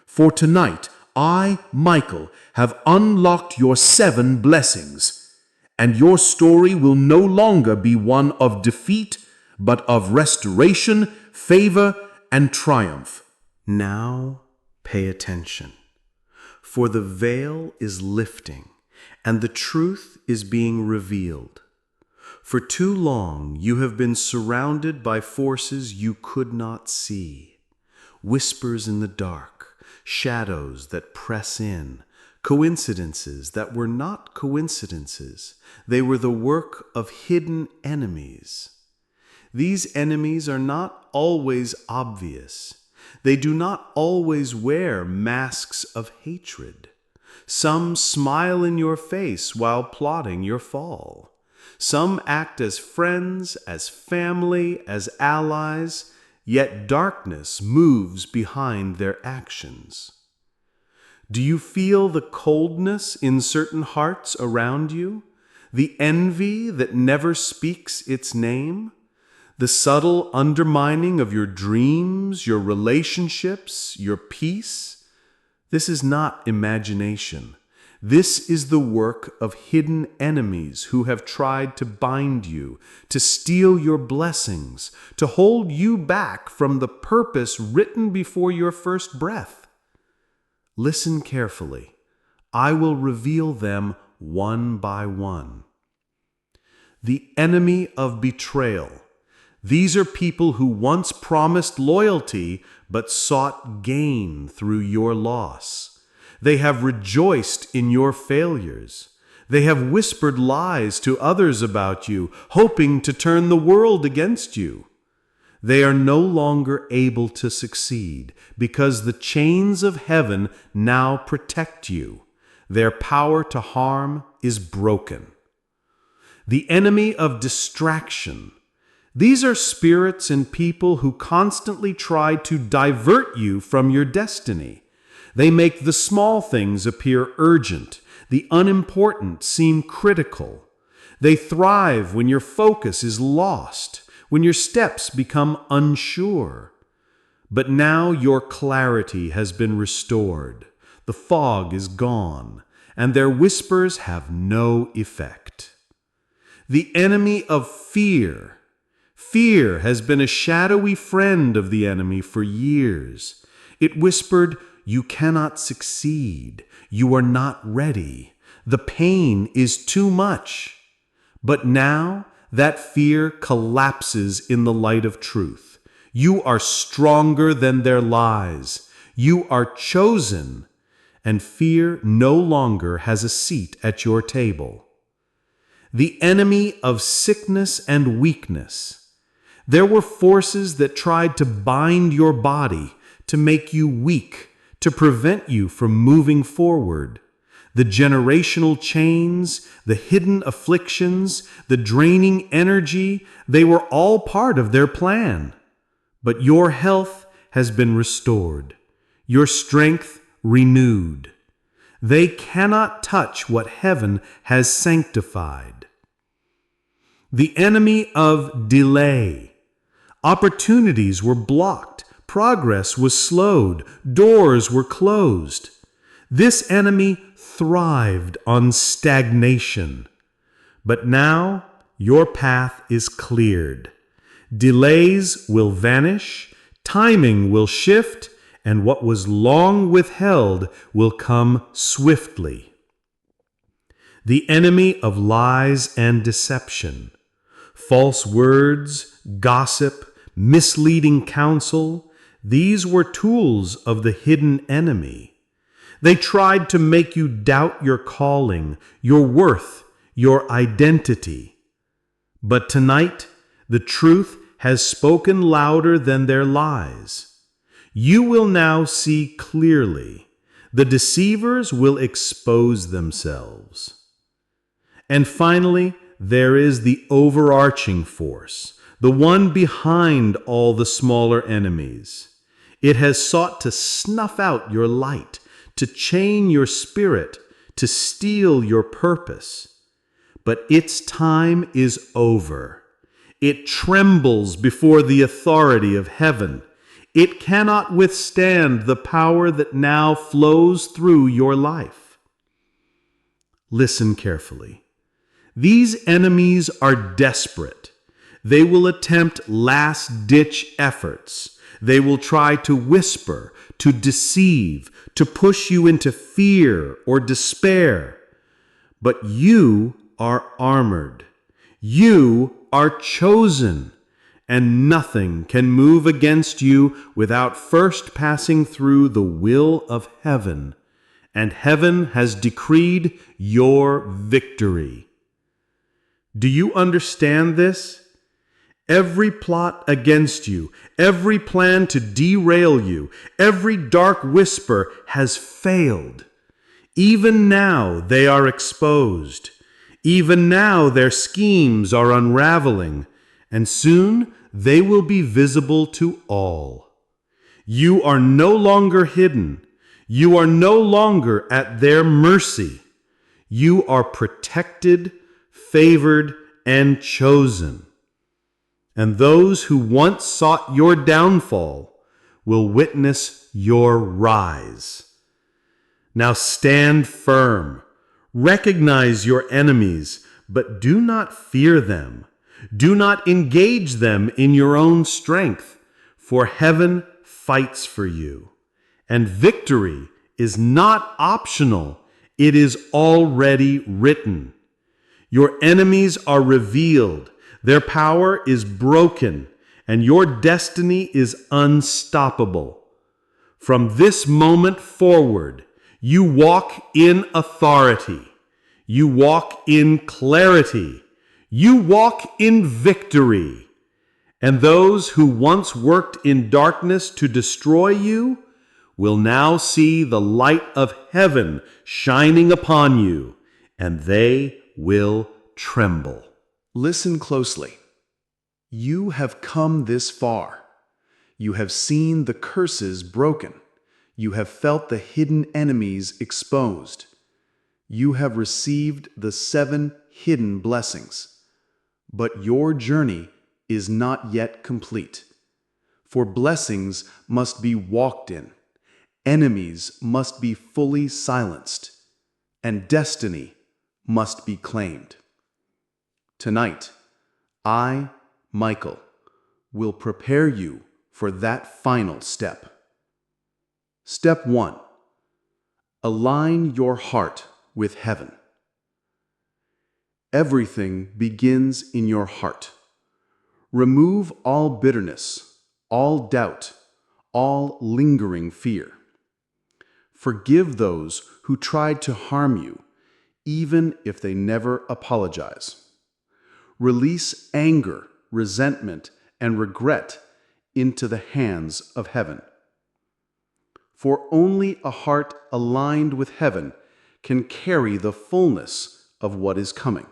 For tonight, I, Michael, have unlocked your 7 blessings, and your story will no longer be one of defeat, but of restoration, favor, and triumph. Now pay attention, for the veil is lifting and the truth is being revealed. For too long you have been surrounded by forces you could not see, whispers in the dark, shadows that press in, coincidences that were not coincidences. They were the work of hidden enemies. These enemies are not always obvious. They do not always wear masks of hatred. Some smile in your face while plotting your fall. Some act as friends, as family, as allies, yet darkness moves behind their actions. Do you feel the coldness in certain hearts around you? The envy that never speaks its name? The subtle undermining of your dreams, your relationships, your peace? This is not imagination. This is the work of hidden enemies who have tried to bind you, to steal your blessings, to hold you back from the purpose written before your first breath. Listen carefully. I will reveal them one by one. The enemy of betrayal. These are people who once promised loyalty but sought gain through your loss. They have rejoiced in your failures. They have whispered lies to others about you, hoping to turn the world against you. They are no longer able to succeed because the chains of heaven now protect you. Their power to harm is broken. The enemy of distraction. These are spirits and people who constantly try to divert you from your destiny. They make the small things appear urgent, the unimportant seem critical. They thrive when your focus is lost, when your steps become unsure. But now your clarity has been restored. The fog is gone, and their whispers have no effect. The enemy of fear. Fear has been a shadowy friend of the enemy for years. It whispered, "You cannot succeed. You are not ready. The pain is too much." But now that fear collapses in the light of truth. You are stronger than their lies. You are chosen, and fear no longer has a seat at your table. The enemy of sickness and weakness. There were forces that tried to bind your body, to make you weak, to prevent you from moving forward. The generational chains, the hidden afflictions, the draining energy, they were all part of their plan. But your health has been restored, your strength renewed. They cannot touch what heaven has sanctified. The enemy of delay. Opportunities were blocked, progress was slowed, doors were closed. This enemy thrived on stagnation. But now your path is cleared. Delays will vanish, timing will shift, and what was long withheld will come swiftly. The enemy of lies and deception. False words, gossip, misleading counsel, these were tools of the hidden enemy. They tried to make you doubt your calling, your worth, your identity. But tonight, the truth has spoken louder than their lies. You will now see clearly. The deceivers will expose themselves. And finally, there is the overarching force, the one behind all the smaller enemies. It has sought to snuff out your light, to chain your spirit, to steal your purpose. But its time is over. It trembles before the authority of heaven. It cannot withstand the power that now flows through your life. Listen carefully. These enemies are desperate. They will attempt last-ditch efforts. They will try to whisper, to deceive, to push you into fear or despair. But you are armored. You are chosen, and nothing can move against you without first passing through the will of heaven, and heaven has decreed your victory. Do you understand this? Every plot against you, every plan to derail you, every dark whisper has failed. Even now they are exposed. Even now their schemes are unraveling, and soon they will be visible to all. You are no longer hidden. You are no longer at their mercy. You are protected, favored, and chosen. And those who once sought your downfall will witness your rise. Now stand firm. Recognize your enemies, but do not fear them. Do not engage them in your own strength, for heaven fights for you. And victory is not optional. It is already written. Your enemies are revealed. Their power is broken, and your destiny is unstoppable. From this moment forward, you walk in authority. You walk in clarity. You walk in victory. And those who once worked in darkness to destroy you will now see the light of heaven shining upon you, and they will tremble. Listen closely. You have come this far. You have seen the curses broken. You have felt the hidden enemies exposed. You have received the 7 hidden blessings. But your journey is not yet complete. For blessings must be walked in. Enemies must be fully silenced. and destiny must be claimed. Tonight, I, Michael, will prepare you for that final step. Step 1. Align your heart with heaven. Everything begins in your heart. Remove all bitterness, all doubt, all lingering fear. Forgive those who tried to harm you, even if they never apologize. Release anger, resentment, and regret into the hands of heaven. For only a heart aligned with heaven can carry the fullness of what is coming.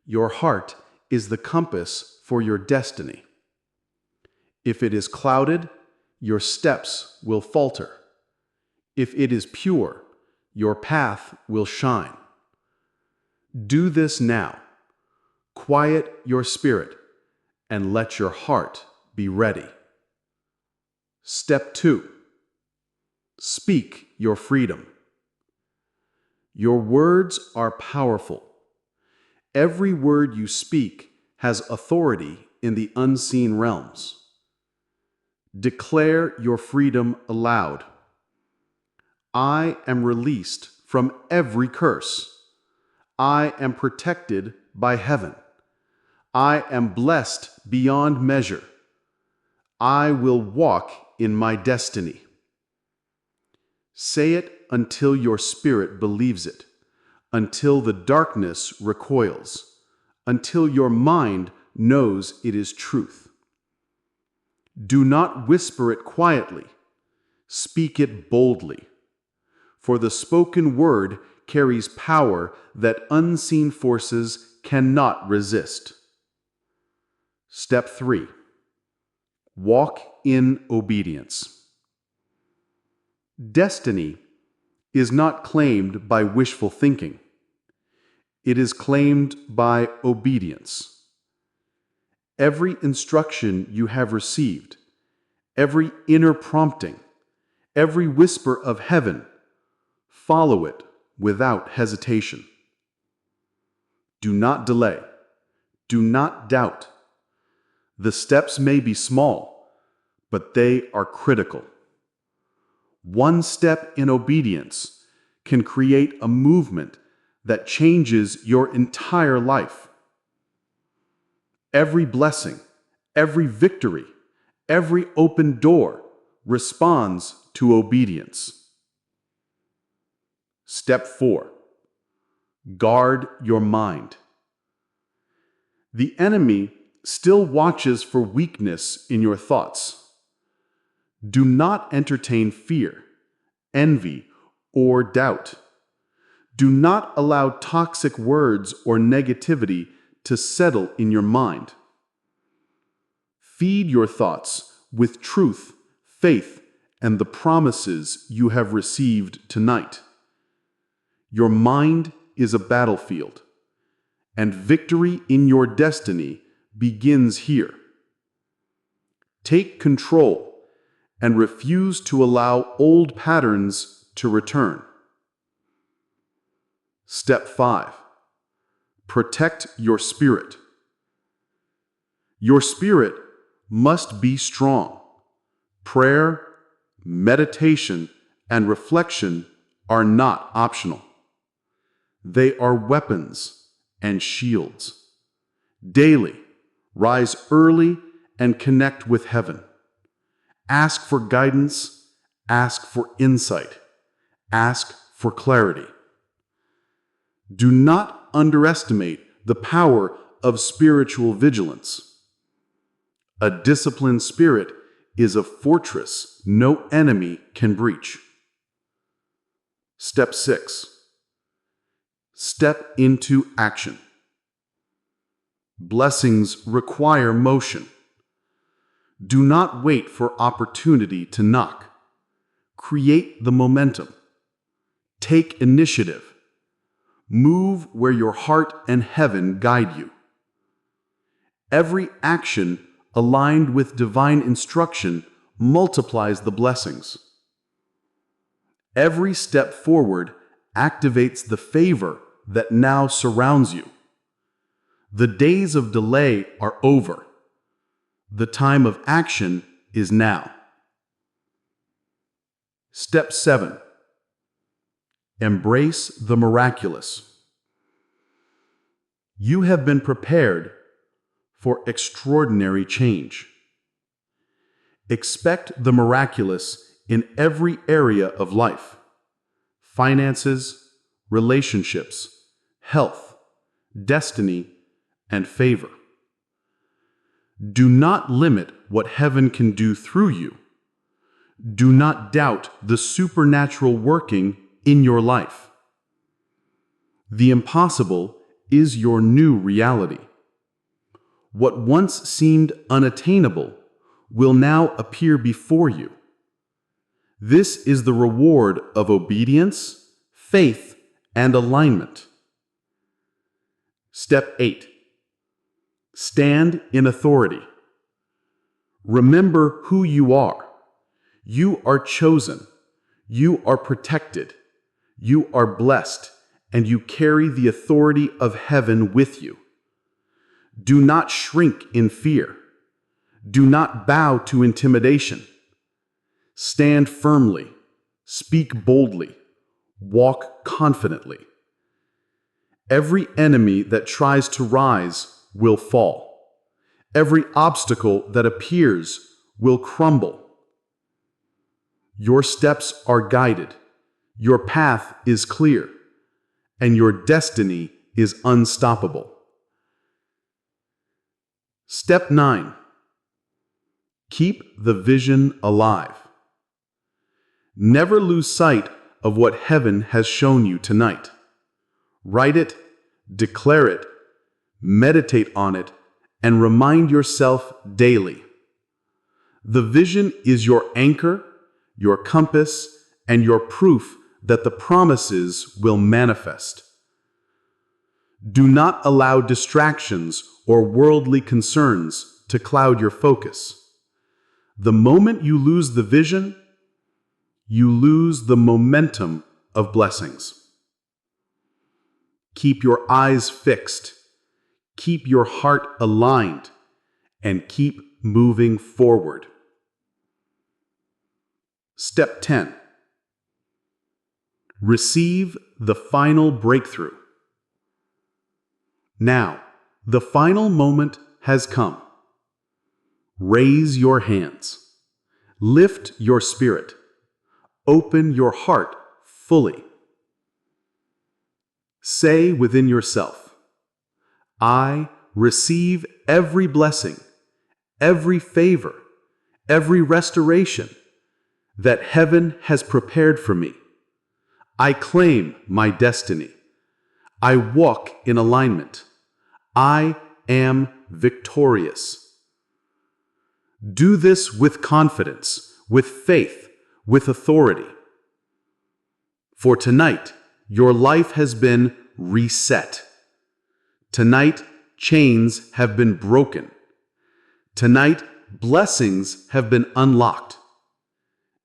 Your heart is the compass for your destiny. If it is clouded, your steps will falter. If it is pure, your path will shine. Do this now. Quiet your spirit and let your heart be ready. Step 2. Speak your freedom. Your words are powerful. Every word you speak has authority in the unseen realms. Declare your freedom aloud. I am released from every curse. I am protected by heaven. I am blessed beyond measure. I will walk in my destiny. Say it until your spirit believes it, until the darkness recoils, until your mind knows it is truth. Do not whisper it quietly. Speak it boldly. For the spoken word carries power that unseen forces cannot resist. Step 3. Walk in obedience. Destiny is not claimed by wishful thinking. It is claimed by obedience. Every instruction you have received, every inner prompting, every whisper of heaven, follow it without hesitation. Do not delay. Do not doubt. The steps may be small, but they are critical. One step in obedience can create a movement that changes your entire life. Every blessing, every victory, every open door responds to obedience. Step 4. Guard your mind. The enemy still watches for weakness in your thoughts. Do not entertain fear, envy, or doubt. Do not allow toxic words or negativity to settle in your mind. Feed your thoughts with truth, faith, and the promises you have received tonight. Your mind is a battlefield, and victory in your destiny begins here. Take control and refuse to allow old patterns to return. Step 5. Protect your spirit. Your spirit must be strong. Prayer, meditation, and reflection are not optional. They are weapons and shields. Daily, rise early and connect with heaven. Ask for guidance, ask for insight, ask for clarity. Do not underestimate the power of spiritual vigilance. A disciplined spirit is a fortress no enemy can breach. Step 6. Step into action. Blessings require motion. Do not wait for opportunity to knock. Create the momentum. Take initiative. Move where your heart and heaven guide you. Every action aligned with divine instruction multiplies the blessings. Every step forward activates the favor that now surrounds you. The days of delay are over. The time of action is now. Step 7. Embrace the miraculous. You have been prepared for extraordinary change. Expect the miraculous in every area of life: finances, relationships, health, destiny, and favor. Do not limit what heaven can do through you. Do not doubt the supernatural working in your life. The impossible is your new reality. What once seemed unattainable will now appear before you. This is the reward of obedience, faith, and alignment. Step 8. Stand in authority. Remember who you are. You are chosen. You are protected. You are blessed, and you carry the authority of heaven with you. Do not shrink in fear. Do not bow to intimidation. Stand firmly. Speak boldly. Walk confidently. Every enemy that tries to rise will fall. Every obstacle that appears will crumble. Your steps are guided. Your path is clear, and your destiny is unstoppable. Step 9. Keep the vision alive. Never lose sight of what heaven has shown you tonight. Write it, declare it, meditate on it, and remind yourself daily. The vision is your anchor, your compass, and your proof that the promises will manifest. Do not allow distractions or worldly concerns to cloud your focus. The moment you lose the vision, you lose the momentum of blessings. Keep your eyes fixed, keep your heart aligned, and keep moving forward. Step 10. Receive the final breakthrough. Now, the final moment has come. Raise your hands. Lift your spirit. Open your heart fully. Say within yourself, I receive every blessing, every favor, every restoration that heaven has prepared for me. I claim my destiny. I walk in alignment. I am victorious. Do this with confidence, with faith, with authority. For tonight, your life has been reset. Tonight, chains have been broken. Tonight, blessings have been unlocked.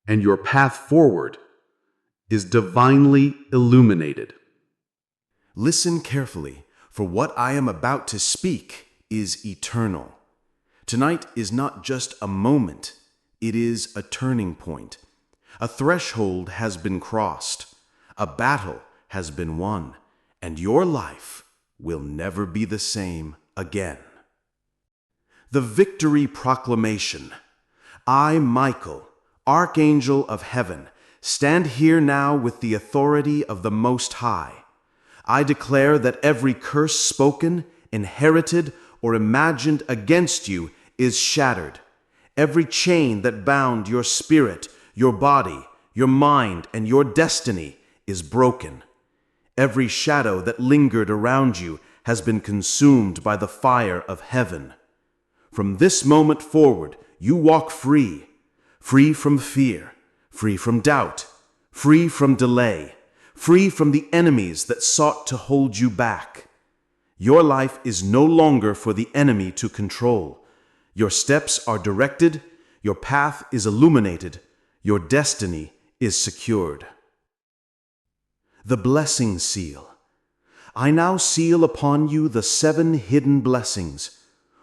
And your path forward is divinely illuminated. Listen carefully, for what I am about to speak is eternal. Tonight is not just a moment, it is a turning point. A threshold has been crossed, a battle has been won, and your life will never be the same again. The Victory Proclamation. I, Michael, Archangel of Heaven, stand here now with the authority of the Most High. I declare that every curse spoken, inherited, or imagined against you is shattered. Every chain that bound your spirit, your body, your mind, and your destiny is broken. Every shadow that lingered around you has been consumed by the fire of heaven. From this moment forward, you walk free, free from fear, free from doubt, free from delay, free from the enemies that sought to hold you back. Your life is no longer for the enemy to control. Your steps are directed, your path is illuminated, your destiny is secured. the blessing seal. I now seal upon you the 7 hidden blessings.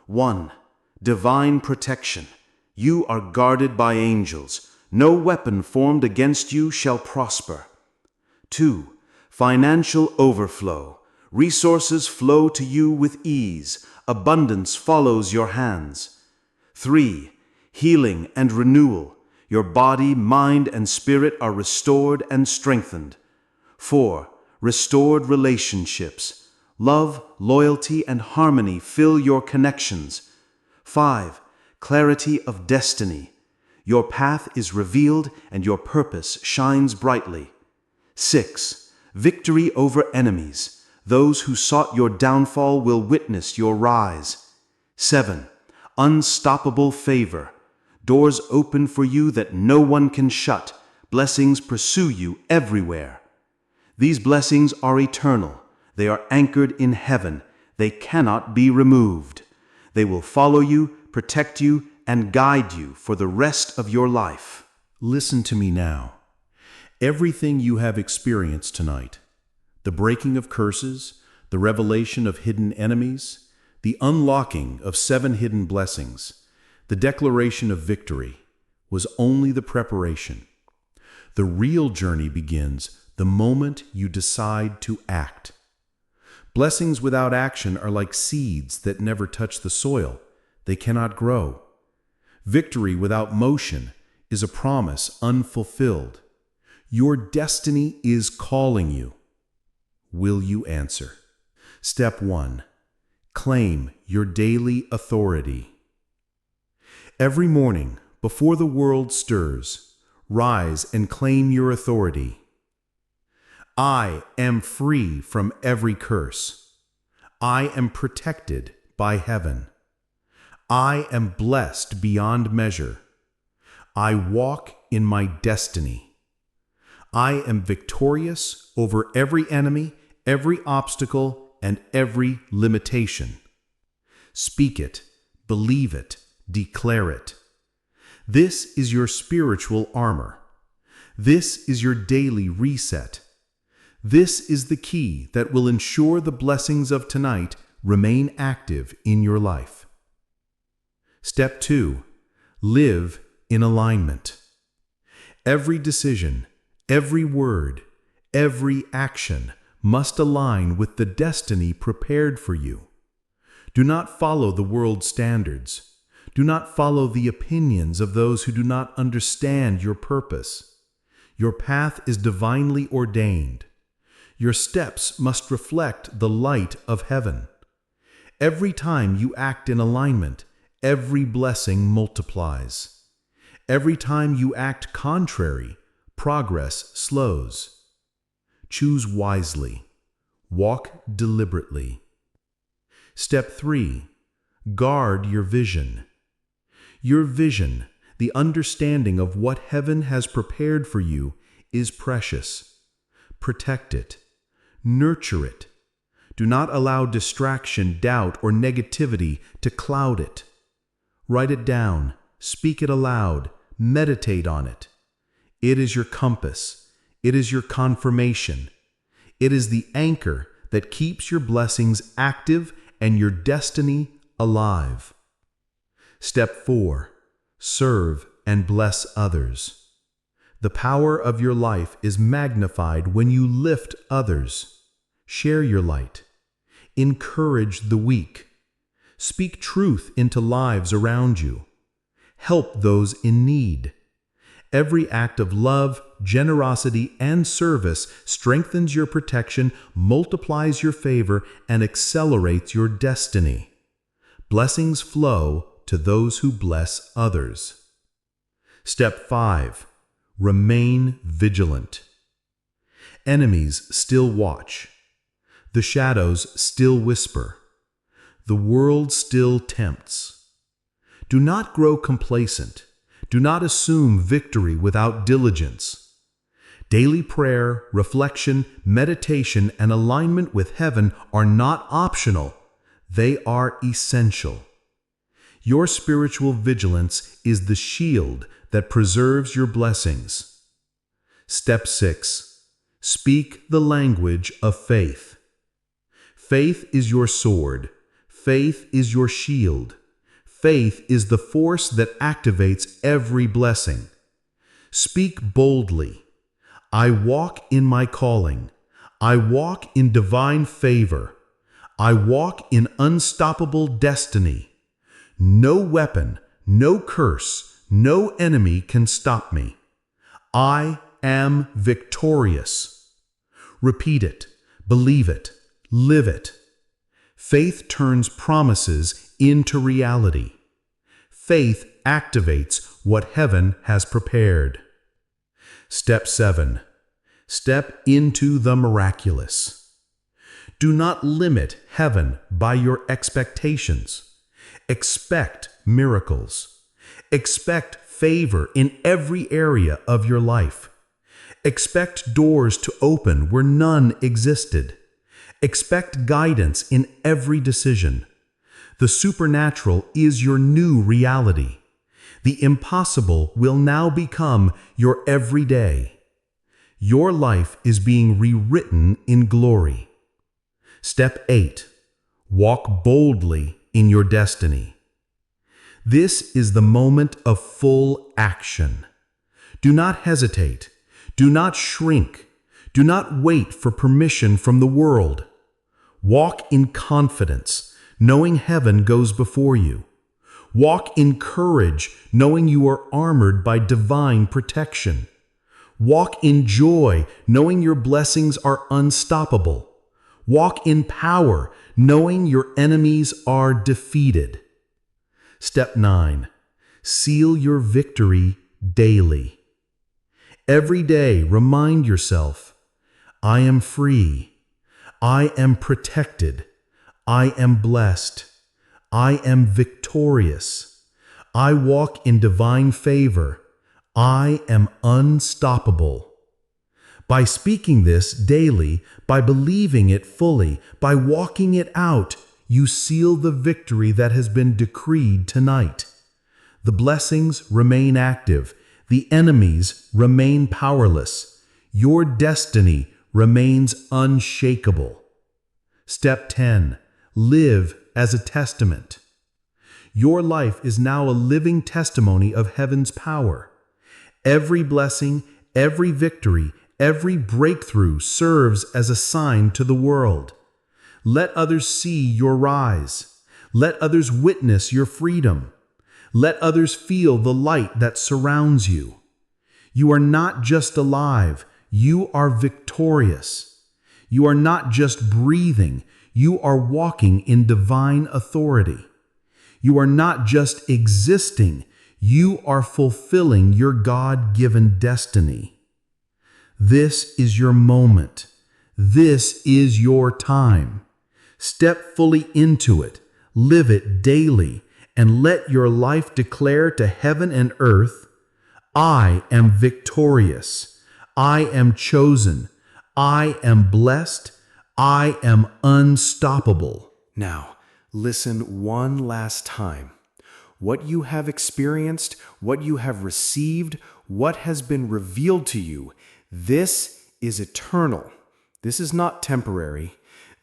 1. Divine protection. You are guarded by angels. No weapon formed against you shall prosper. 2. Financial overflow. Resources flow to you with ease. Abundance follows your hands. 3. Healing and renewal. Your body, mind, and spirit are restored and strengthened. 4. Restored relationships. Love, loyalty, and harmony fill your connections. 5. Clarity of destiny. Your path is revealed and your purpose shines brightly. 6. Victory over enemies. Those who sought your downfall will witness your rise. 7. Unstoppable favor. Doors open for you that no one can shut. Blessings pursue you everywhere. These blessings are eternal. They are anchored in heaven. They cannot be removed. They will follow you, protect you, and guide you for the rest of your life. Listen to me now. Everything you have experienced tonight, the breaking of curses, the revelation of hidden enemies, the unlocking of 7 hidden blessings, the declaration of victory, was only the preparation. The real journey begins the moment you decide to act. Blessings without action are like seeds that never touch the soil. They cannot grow. Victory without motion is a promise unfulfilled. Your destiny is calling you. Will you answer? Step 1. Claim your daily authority. Every morning, before the world stirs, rise and claim your authority. I am free from every curse. I am protected by heaven. I am blessed beyond measure. I walk in my destiny. I am victorious over every enemy, every obstacle, and every limitation. Speak it, believe it, declare it. This is your spiritual armor. This is your daily reset. This is the key that will ensure the blessings of tonight remain active in your life. Step 2. Live in alignment. Every decision, every word, every action must align with the destiny prepared for you. Do not follow the world's standards. Do not follow the opinions of those who do not understand your purpose. Your path is divinely ordained. Your steps must reflect the light of heaven. Every time you act in alignment, every blessing multiplies. Every time you act contrary, progress slows. Choose wisely. Walk deliberately. Step 3. Guard your vision. Your vision, the understanding of what heaven has prepared for you, is precious. Protect it. Nurture it. Do not allow distraction, doubt, or negativity to cloud it. Write it down, speak it aloud, meditate on it. It is your compass. It is your confirmation. It is the anchor that keeps your blessings active and your destiny alive. Step 4. Serve and bless others. The power of your life is magnified when you lift others. Share your light. Encourage the weak. Speak truth into lives around you. Help those in need. Every act of love, generosity, and service strengthens your protection, multiplies your favor, and accelerates your destiny. Blessings flow to those who bless others. Step 5. Remain vigilant. Enemies still watch. The shadows still whisper. The world still tempts. Do not grow complacent. Do not assume victory without diligence. Daily prayer, reflection, meditation, and alignment with heaven are not optional. They are essential. Your spiritual vigilance is the shield that preserves your blessings. Step 6. Speak the language of faith. Faith is your sword. Faith is your shield. Faith is the force that activates every blessing. Speak boldly. I walk in my calling. I walk in divine favor. I walk in unstoppable destiny. No weapon, no curse, no enemy can stop me. I am victorious. Repeat it, believe it, live it. Faith turns promises into reality. Faith activates what heaven has prepared. Step 7. Step into the miraculous. Do not limit heaven by your expectations. Expect miracles. Expect favor in every area of your life. Expect doors to open where none existed. Expect guidance in every decision. The supernatural is your new reality. The impossible will now become your everyday. Your life is being rewritten in glory. Step 8. Walk boldly in your destiny. This is the moment of full action. Do not hesitate. Do not shrink. Do not wait for permission from the world. Walk in confidence, knowing heaven goes before you. Walk in courage, knowing you are armored by divine protection. Walk in joy, knowing your blessings are unstoppable. Walk in power, knowing your enemies are defeated. Step 9. Seal your victory daily. Every day, remind yourself, I am free. I am protected. I am blessed. I am victorious. I walk in divine favor. I am unstoppable. By speaking this daily, by believing it fully, by walking it out, you seal the victory that has been decreed tonight. The blessings remain active. The enemies remain powerless. Your destiny remains unshakable. Step 10. Live as a testament. Your life is now a living testimony of heaven's power. Every blessing, every victory, every breakthrough serves as a sign to the world. Let others see your rise. Let others witness your freedom. Let others feel the light that surrounds you. You are not just alive, you are victorious. You are not just breathing, you are walking in divine authority. You are not just existing, you are fulfilling your God-given destiny. This is your moment. This is your time. Step fully into it, live it daily, and let your life declare to heaven and earth, I am victorious. I am chosen. I am blessed. I am unstoppable. Now, listen one last time. What you have experienced, what you have received, what has been revealed to you, this is eternal. This is not temporary.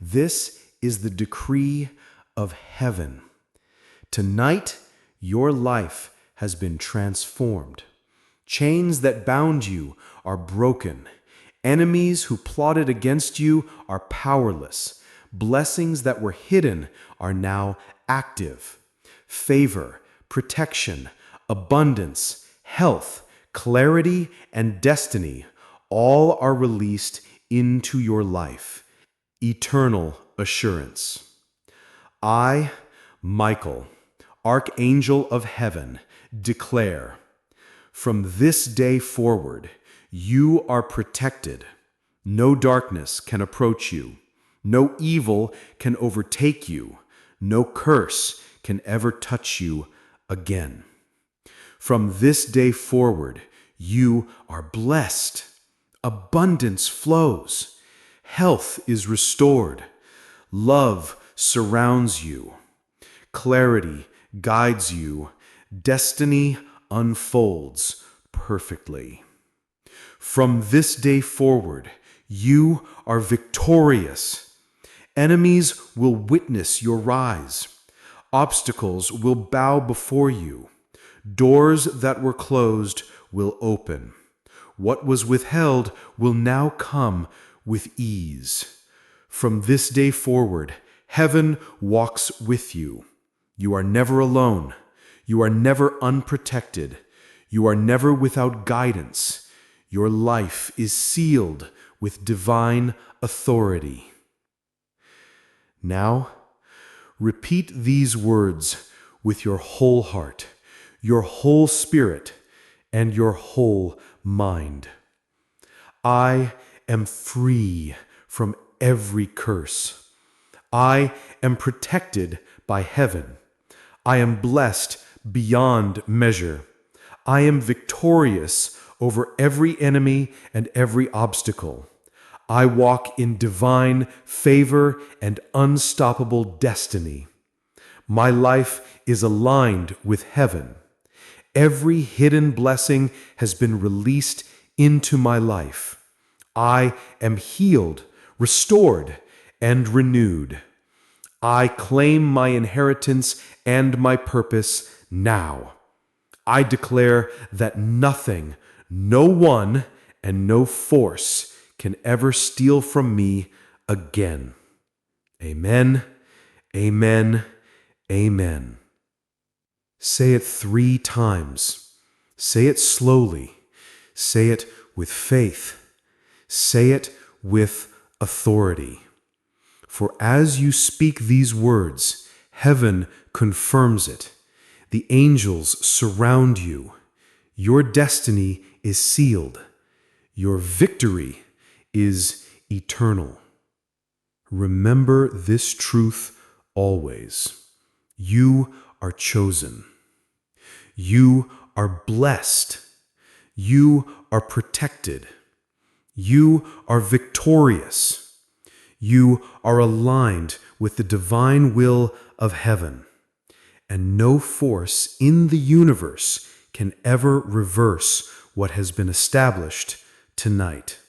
This is the decree of heaven. Tonight, your life has been transformed. Chains that bound you are broken. Enemies who plotted against you are powerless. Blessings that were hidden are now active. Favor, protection, abundance, health, clarity, and destiny all are released into your life. Eternal assurance. I, Michael, Archangel of Heaven, declare, from this day forward, you are protected. No darkness can approach you. No evil can overtake you. No curse can ever touch you again. From this day forward, you are blessed. Abundance flows. Health is restored. Love surrounds you. Clarity guides you. Destiny unfolds perfectly. From this day forward, You are victorious. Enemies will witness your rise. Obstacles will bow before you. Doors that were closed will open. What was withheld will now come with ease. From this day forward, heaven walks with you. You are never alone. You are never unprotected. You are never without guidance. Your life is sealed with divine authority. Now, repeat these words with your whole heart, your whole spirit, and your whole mind. I am free from every curse. I am protected by heaven. I am blessed beyond measure. I am victorious over every enemy and every obstacle. I walk in divine favor and unstoppable destiny. My life is aligned with heaven. Every hidden blessing has been released into my life. I am healed, restored, and renewed. I claim my inheritance and my purpose now. I declare that nothing, no one, and no force can ever steal from me again. Amen, amen, amen. Say it 3 times. Say it slowly. Say it with faith. Say it with authority. For as you speak these words, heaven confirms it. The angels surround you. Your destiny is sealed. Your victory is eternal. Remember this truth always. You are chosen. You are blessed. You are protected. You are victorious. You are aligned with the divine will of heaven, and no force in the universe can ever reverse what has been established tonight.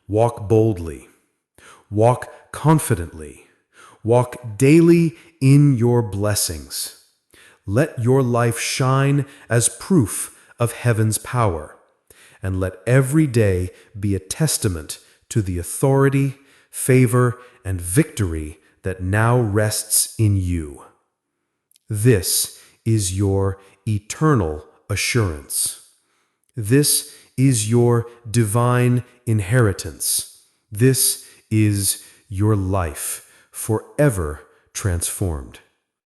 Walk boldly. Walk confidently. Walk daily in your blessings. Let your life shine as proof of heaven's power, and let every day be a testament to the authority, favor, and victory that now rests in you. This is your eternal assurance. This is your divine inheritance. This is your life forever transformed.